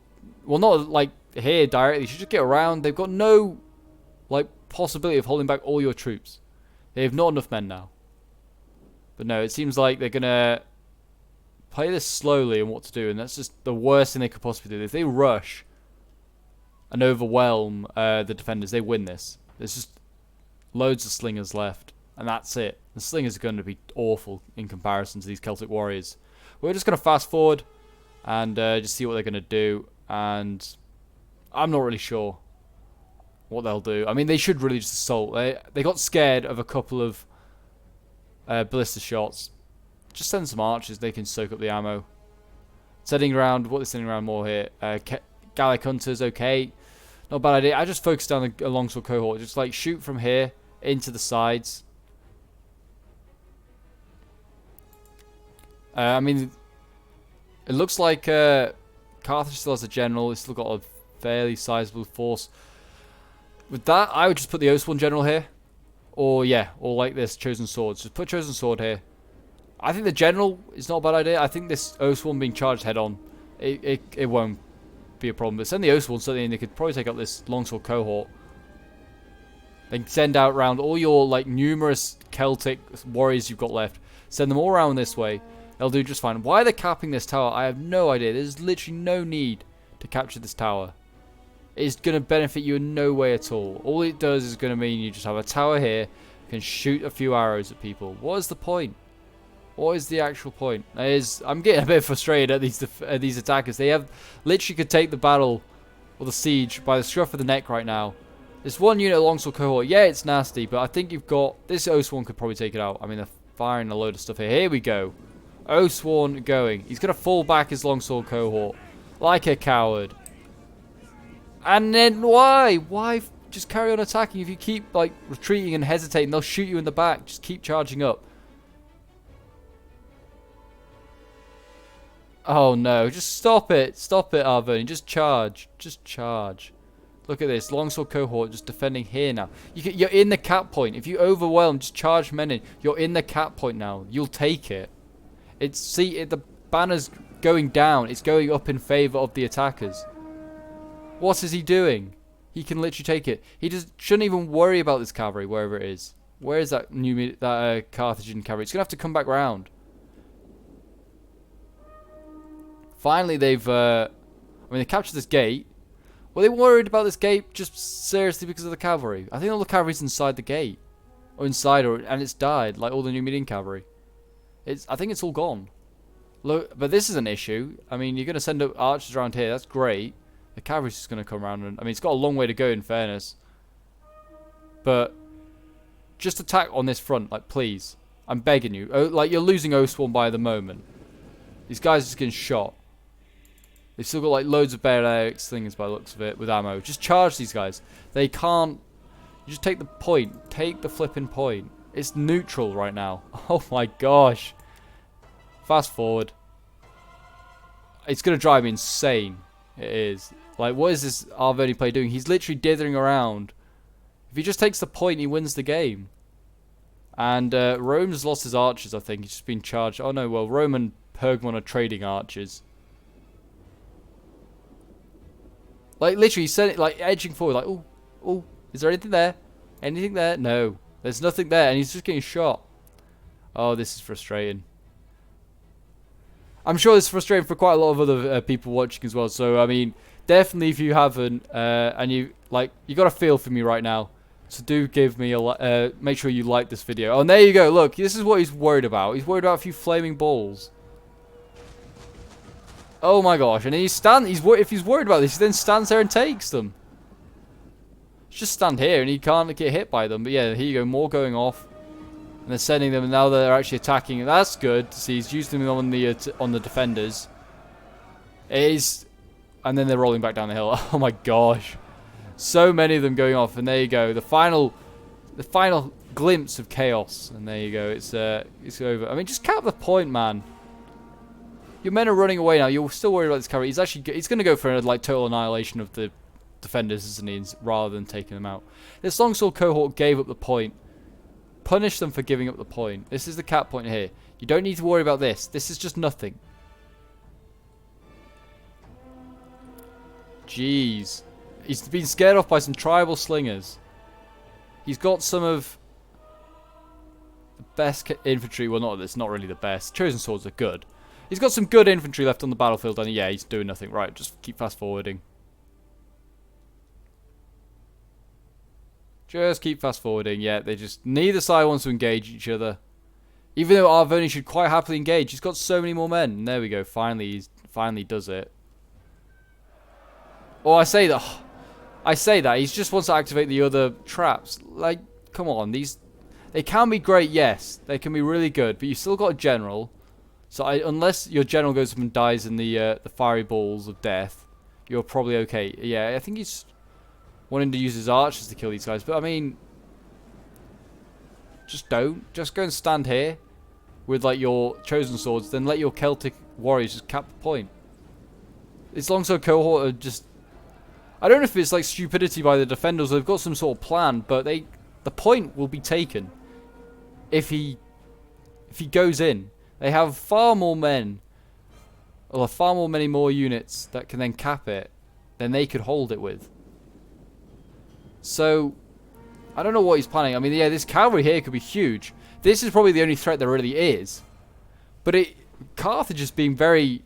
well, not like here directly. You should just get around. They've got no like possibility of holding back all your troops. They have not enough men now. But no, it seems like they're going to play this slowly and what to do. And that's just the worst thing they could possibly do. If they rush and overwhelm the defenders, they win this. There's just loads of slingers left. And that's it. The slingers are going to be awful in comparison to these Celtic warriors. We're just going to fast forward and just see what they're going to do. And I'm not really sure what they'll do. I mean, they should really just assault. They got scared of a couple of ballista shots. Just send some archers. They can soak up the ammo. Sending around, what they're sending around more here. Gallic hunters, okay. Not a bad idea. I just focus down a longsword cohort. Just like shoot from here into the sides. I mean, it looks like Carthage still has a general. It's still got a fairly sizable force. With that, I would just put the Oathsworn general here. Or, yeah, or like this, Chosen Swords. Just put Chosen Sword here. I think the general is not a bad idea. I think this Oathsworn being charged head on, it won't be a problem. But send the Oathsworn so they could probably take out this longsword cohort. Then send out around all your like numerous Celtic warriors you've got left. Send them all around this way. They'll do just fine. Why they're capping this tower, I have no idea. There's literally no need to capture this tower. It's going to benefit you in no way at all. All it does is going to mean you just have a tower here, can shoot a few arrows at people. What is the point? What is the actual point? I'm getting a bit frustrated at these attackers. They have literally could take the battle or the siege by the scruff of the neck right now. This one unit longsword cohort, yeah, it's nasty, but I think you've got this Oathsworn could probably take it out. I mean, they're firing a load of stuff here. Here we go. Oathsworn going. He's going to fall back his longsword cohort like a coward. And then why? Why just carry on attacking? If you keep like retreating and hesitating, they'll shoot you in the back. Just keep charging up. Oh no, just stop it. Stop it, Arvoni. Just charge. Just charge. Look at this. Longsword cohort just defending here now. You're in the cap point. If you overwhelm, just charge men in. You're in the cap point now. You'll take it. The banner's going down. It's going up in favor of the attackers. What is he doing? He can literally take it. He just shouldn't even worry about this cavalry, wherever it is. Where is that Carthaginian cavalry? It's going to have to come back round. Finally, they captured this gate. Were they worried about this gate just seriously because of the cavalry? I think all the cavalry's inside the gate. And it's died, like all the Numidian cavalry. I think it's all gone. Look, but this is an issue. I mean, you're going to send up archers around here. That's great. The cavalry's just going to come around. I mean, it's got a long way to go, in fairness. But just attack on this front, like, please. I'm begging you. Like, you're losing Oathsworn by the moment. These guys are just getting shot. They've still got, like, loads of bayonetic slingers by the looks of it with ammo. Just charge these guys. They can't... You just take the point. Take the flipping point. It's neutral right now. Oh, my gosh. Fast forward. It's going to drive me insane. It is. Like, what is this Arvoni player doing? He's literally dithering around. If he just takes the point, he wins the game. And Rome's lost his archers, I think. He's just been charged. Oh, no, well, Rome and Pergamon are trading archers. Like, literally, he's edging forward. Like, oh, is there anything there? Anything there? No. There's nothing there, and he's just getting shot. Oh, this is frustrating. I'm sure it's frustrating for quite a lot of other people watching as well. So, I mean, definitely if you haven't, and you got a feel for me right now. So do give me a make sure you like this video. Oh, and there you go. Look, this is what he's worried about. He's worried about a few flaming balls. Oh my gosh! And if he's worried about this, he then stands there and takes them. Just stand here, and he can't get hit by them. But yeah, here you go. More going off. And they're sending them, and now they're actually attacking. That's good to see. He's using them on the defenders. And then they're rolling back down the hill. Oh my gosh, so many of them going off. And there you go, the final glimpse of chaos. And there you go, it's over. I mean, just cap the point, man. Your men are running away now. You're still worried about this cavalry. He's going to go for a total annihilation of the defenders, isn't he? Rather than taking them out. This longsword cohort gave up the point. punish them for giving up the point. This is the cap point here. You don't need to worry about this. This is just nothing. Jeez. He's been scared off by some tribal slingers. He's got some of the best infantry. Well, not it's not really the best. Chosen swords are good. He's got some good infantry left on the battlefield, and yeah, he's doing nothing. Right, just keep fast forwarding. Just keep fast forwarding. Yeah, they just neither side wants to engage each other. Even though Arvoni should quite happily engage, he's got so many more men. And there we go. Finally, he finally does it. Oh, I say that. He just wants to activate the other traps. Like, come on. They can be great, yes. They can be really good. But you've still got a general. So unless your general goes up and dies in the fiery balls of death, you're probably okay. Yeah, I think he's wanting to use his archers to kill these guys. But, I mean, just don't. Just go and stand here with, like, your chosen swords. Then let your Celtic warriors just cap the point. This longsword cohort are just... I don't know if it's like stupidity by the defenders. They've got some sort of plan, but the point will be taken if he goes in. They have far more men, or many more units that can then cap it than they could hold it with. So I don't know what he's planning. I mean, yeah, this cavalry here could be huge. This is probably the only threat there really is. But Carthage is being very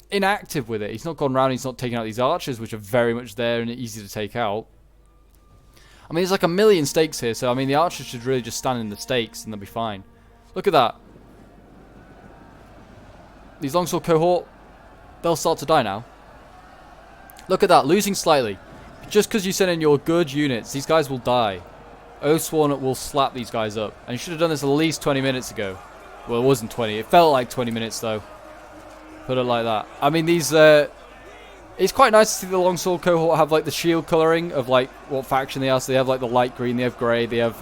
inactive with it. He's not gone around, he's not taking out these archers, which are very much there and easy to take out. I mean, there's like a million stakes here, so I mean, the archers should really just stand in the stakes and they'll be fine. Look at that. These longsword cohort, they'll start to die now. Look at that, losing slightly. Just because you send in your good units, these guys will die. Oathsworn will slap these guys up. And you should have done this at least 20 minutes ago. Well, it wasn't 20. It felt like 20 minutes, though. Put it like that. I mean, these... it's quite nice to see the longsword cohort have, like, the shield colouring of, like, what faction they are. So they have, like, the light green, they have grey, they have,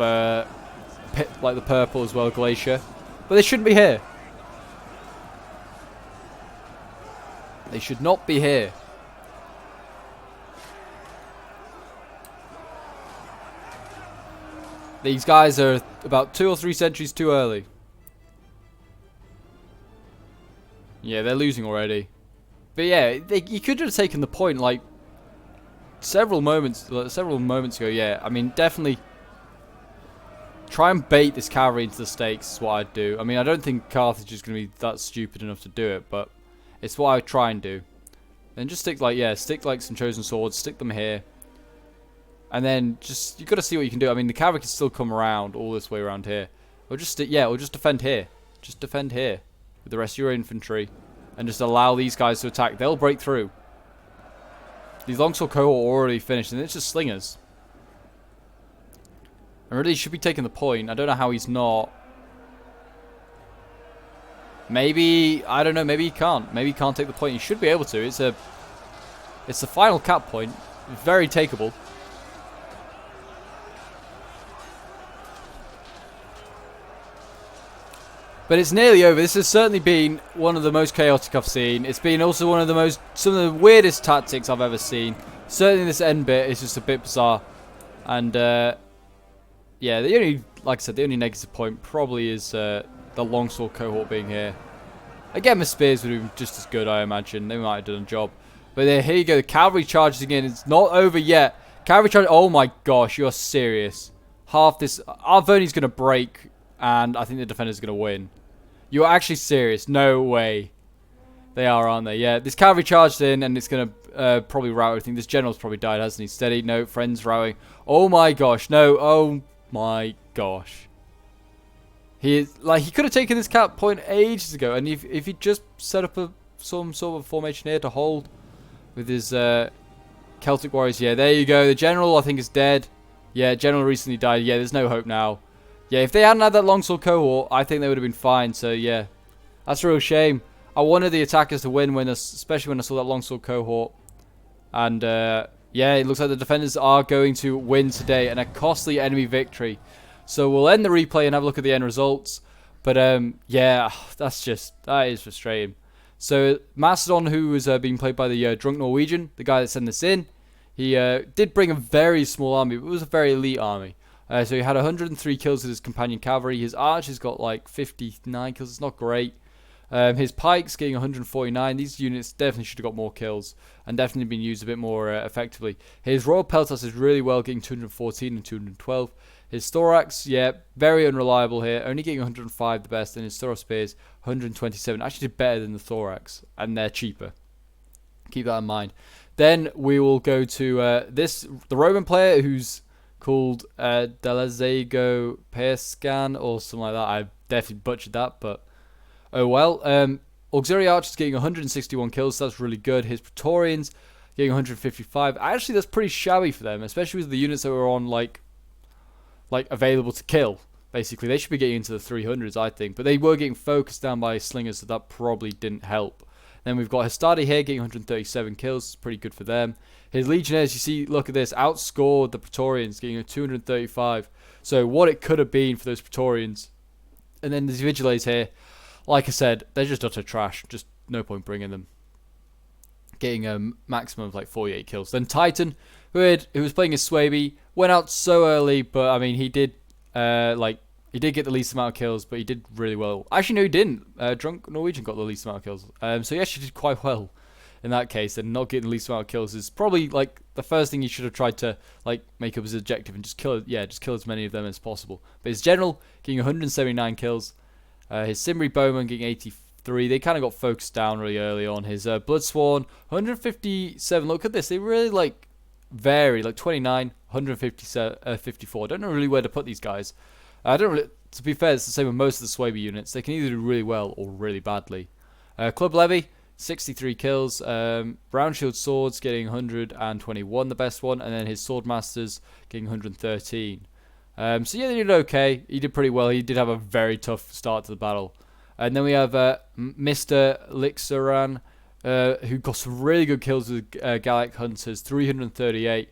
like, the purple as well, glacier. But they shouldn't be here. They should not be here. These guys are about 2 or 3 centuries too early. Yeah, they're losing already. But yeah, you could have taken the point like several moments ago. Yeah, I mean, definitely try and bait this cavalry into the stakes is what I'd do. I mean, I don't think Carthage is going to be that stupid enough to do it, but it's what I would try and do. Then just stick like some chosen swords, stick them here. And then just, you've got to see what you can do. I mean, the cavalry can still come around all this way around here. Or just, or just defend here. Just defend here with the rest of your infantry. And just allow these guys to attack. They'll break through. These longsword cohort are already finished. And it's just slingers. And really, he should be taking the point. I don't know how he's not. Maybe, I don't know, maybe he can't. Maybe he can't take the point. He should be able to. It's the final cap point. Very takeable. But it's nearly over. This has certainly been one of the most chaotic I've seen. It's been also one of some of the weirdest tactics I've ever seen. Certainly this end bit is just a bit bizarre. And, yeah, like I said, the only negative point probably is the longsword cohort being here. Again, the spears would have been just as good, I imagine. They might have done a job. But here you go. The cavalry charging in. It's not over yet. Cavalry charge. Oh my gosh, you're serious. Half this. Arvoni's going to break. And I think the defender's going to win. You're actually serious. No way. They are, aren't they? Yeah, this cavalry charged in and it's going to probably rout. I think this general's probably died, hasn't he? Steady. No, friends routing. Oh my gosh. No. Oh my gosh. He could have taken this cap point ages ago. And if he just set up some sort of formation here to hold with his Celtic warriors. Yeah, there you go. The general, I think, is dead. Yeah, general recently died. Yeah, there's no hope now. Yeah, if they hadn't had that longsword cohort, I think they would have been fine. So, yeah, that's a real shame. I wanted the attackers to win, especially when I saw that longsword cohort. And, yeah, it looks like the defenders are going to win today. And a costly enemy victory. So, we'll end the replay and have a look at the end results. But, yeah, that is frustrating. So, Macedon, who was being played by the drunk Norwegian, the guy that sent this in, he did bring a very small army, but it was a very elite army. So he had 103 kills with his companion cavalry. His archers got like 59 kills. It's not great. His pikes getting 149. These units definitely should have got more kills and definitely been used a bit more effectively. His royal peltas is really well, getting 214 and 212. His thorax, yeah, very unreliable here, only getting 105 the best, and his thorax spears 127. Actually did better than the thorax, and they're cheaper. Keep that in mind. Then we will go to the Roman player who's called Delazego Pescan or something like that. I definitely butchered that, but oh well. Auxiliary archers getting 161 kills, so that's really good. His Praetorians getting 155. Actually, that's pretty shabby for them, especially with the units that were on like available to kill. Basically, they should be getting into the 300s, I think, but they were getting focused down by slingers, so that probably didn't help. Then we've got Hastati here getting 137 kills. It's pretty good for them. His legionnaires, you see, look at this, outscored the Praetorians, getting a 235. So what it could have been for those Praetorians. And then the Vigiles here, like I said, they're just utter trash. Just no point bringing them. Getting a maximum of like 48 kills. Then Titan, who was playing as Swaby, went out so early, but I mean he did he did get the least amount of kills, but he did really well. Actually, no, he didn't. Drunk Norwegian got the least amount of kills. So he actually did quite well in that case, and not getting the least amount of kills is probably like the first thing he should have tried to like make up his objective and just kill as many of them as possible. But his general getting 179 kills. His Simri Bowman getting 83. They kind of got focused down really early on. His Bloodsworn 157. Look at this. They really like vary, like 29, 157, 54. I don't know really where to put these guys. I don't really, to be fair, it's the same with most of the Swaby units. They can either do really well or really badly. Club Levy, 63 kills. Brown Shield Swords getting 121, the best one, and then his Swordmasters getting 113. So yeah, they did okay. He did pretty well. He did have a very tough start to the battle. And then we have Mr. Lixeran, who got some really good kills with Gallic Hunters, 338.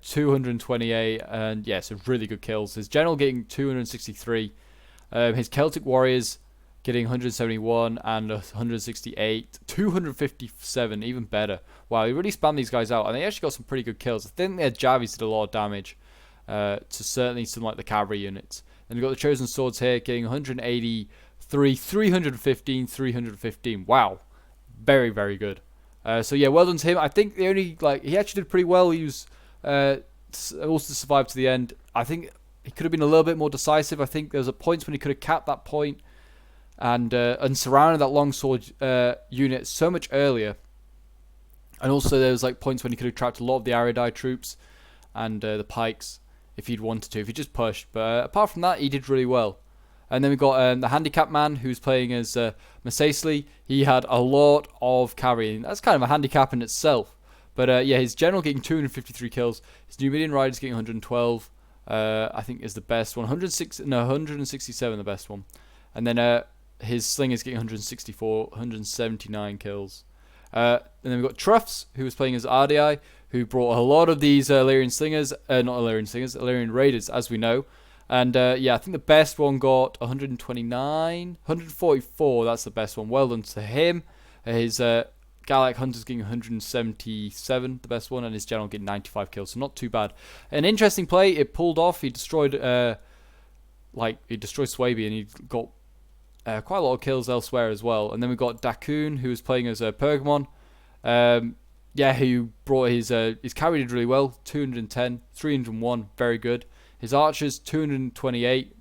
228, and yeah, so really good kills. His general getting 263. His Celtic Warriors getting 171 and 168. 257, even better. Wow, he really spammed these guys out, and they actually got some pretty good kills. I think their Javis did a lot of damage to certainly some like the cavalry units. Then we've got the Chosen Swords here getting 183, 315, 315. Wow, very, very good. So yeah, well done to him. I think the only he actually did pretty well. He was also survived to the end. I think he could have been a little bit more decisive. I think there was a point when he could have capped that point and surrounded that longsword unit so much earlier. And also there was like points when he could have trapped a lot of the Aridai troops and the pikes if he'd wanted to, if he just pushed. But apart from that, he did really well. And then we got the handicap man who's playing as Masacely. He had a lot of cavalry, and that's kind of a handicap in itself. But yeah, his general getting 253 kills. His Numidian Riders getting 112. I think is the best one. 167 the best one. And then his Slingers getting 164, 179 kills. And then we've got Truffs, who was playing as RDI, who brought a lot of these Illyrian Slingers, Illyrian Raiders, as we know. And yeah, I think the best one got 129, 144. That's the best one. Well done to him. His Gallic Hunters getting 177, the best one, and his general getting 95 kills. So not too bad. An interesting play. It pulled off. He destroyed, Swaby, and he got quite a lot of kills elsewhere as well. And then we got Dakun, who was playing as Pergamon. Yeah, who brought his cavalry did really well. 210, 301, very good. His archers 228.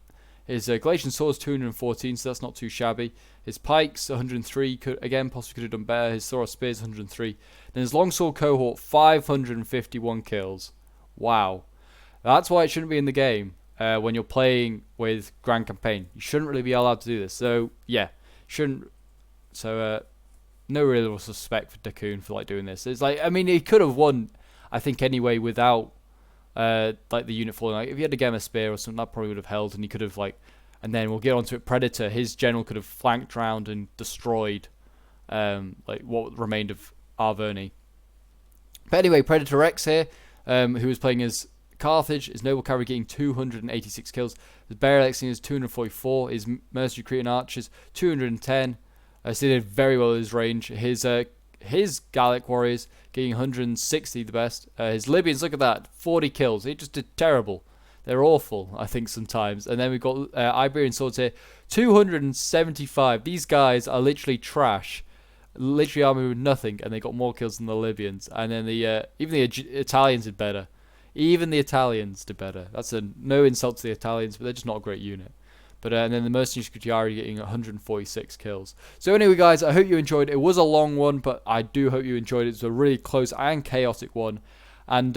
His Galatian swords 214, so that's not too shabby. His pikes 103, possibly could have done better. His Thoros spears 103. Then his longsword cohort 551 kills. Wow, that's why it shouldn't be in the game when you're playing with Grand Campaign. You shouldn't really be allowed to do this. So yeah, shouldn't. So no real respect for Dakun for doing this. It's he could have won, I think anyway, without. The unit falling. If he had to get him a spear or something, that probably would have held, and he could have and then we'll get onto it. Predator, his general could have flanked round and destroyed what remained of Arverni. But anyway, Predator X here, who was playing as Carthage, his noble cavalry getting 286 kills. His Bear Alexing is 244. His mercenary Cretan archers 210. So he did very well at his range. His Gallic warriors getting 160, the best. His Libyans, look at that, 40 kills. He just did terrible. They're awful, I think, sometimes. And then we've got Iberian Swords here, 275. These guys are literally trash. Literally armored with nothing, and they got more kills than the Libyans. And then even the Italians did better. Even the Italians did better. That's no insult to the Italians, but they're just not a great unit. But and then the Mercenary Scutiari getting 146 kills. So anyway, guys, I hope you enjoyed. It was a long one, but I do hope you enjoyed it. It was a really close and chaotic one. And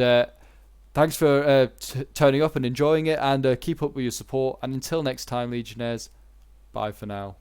thanks for turning up and enjoying it. And keep up with your support. And until next time, Legionnaires, bye for now.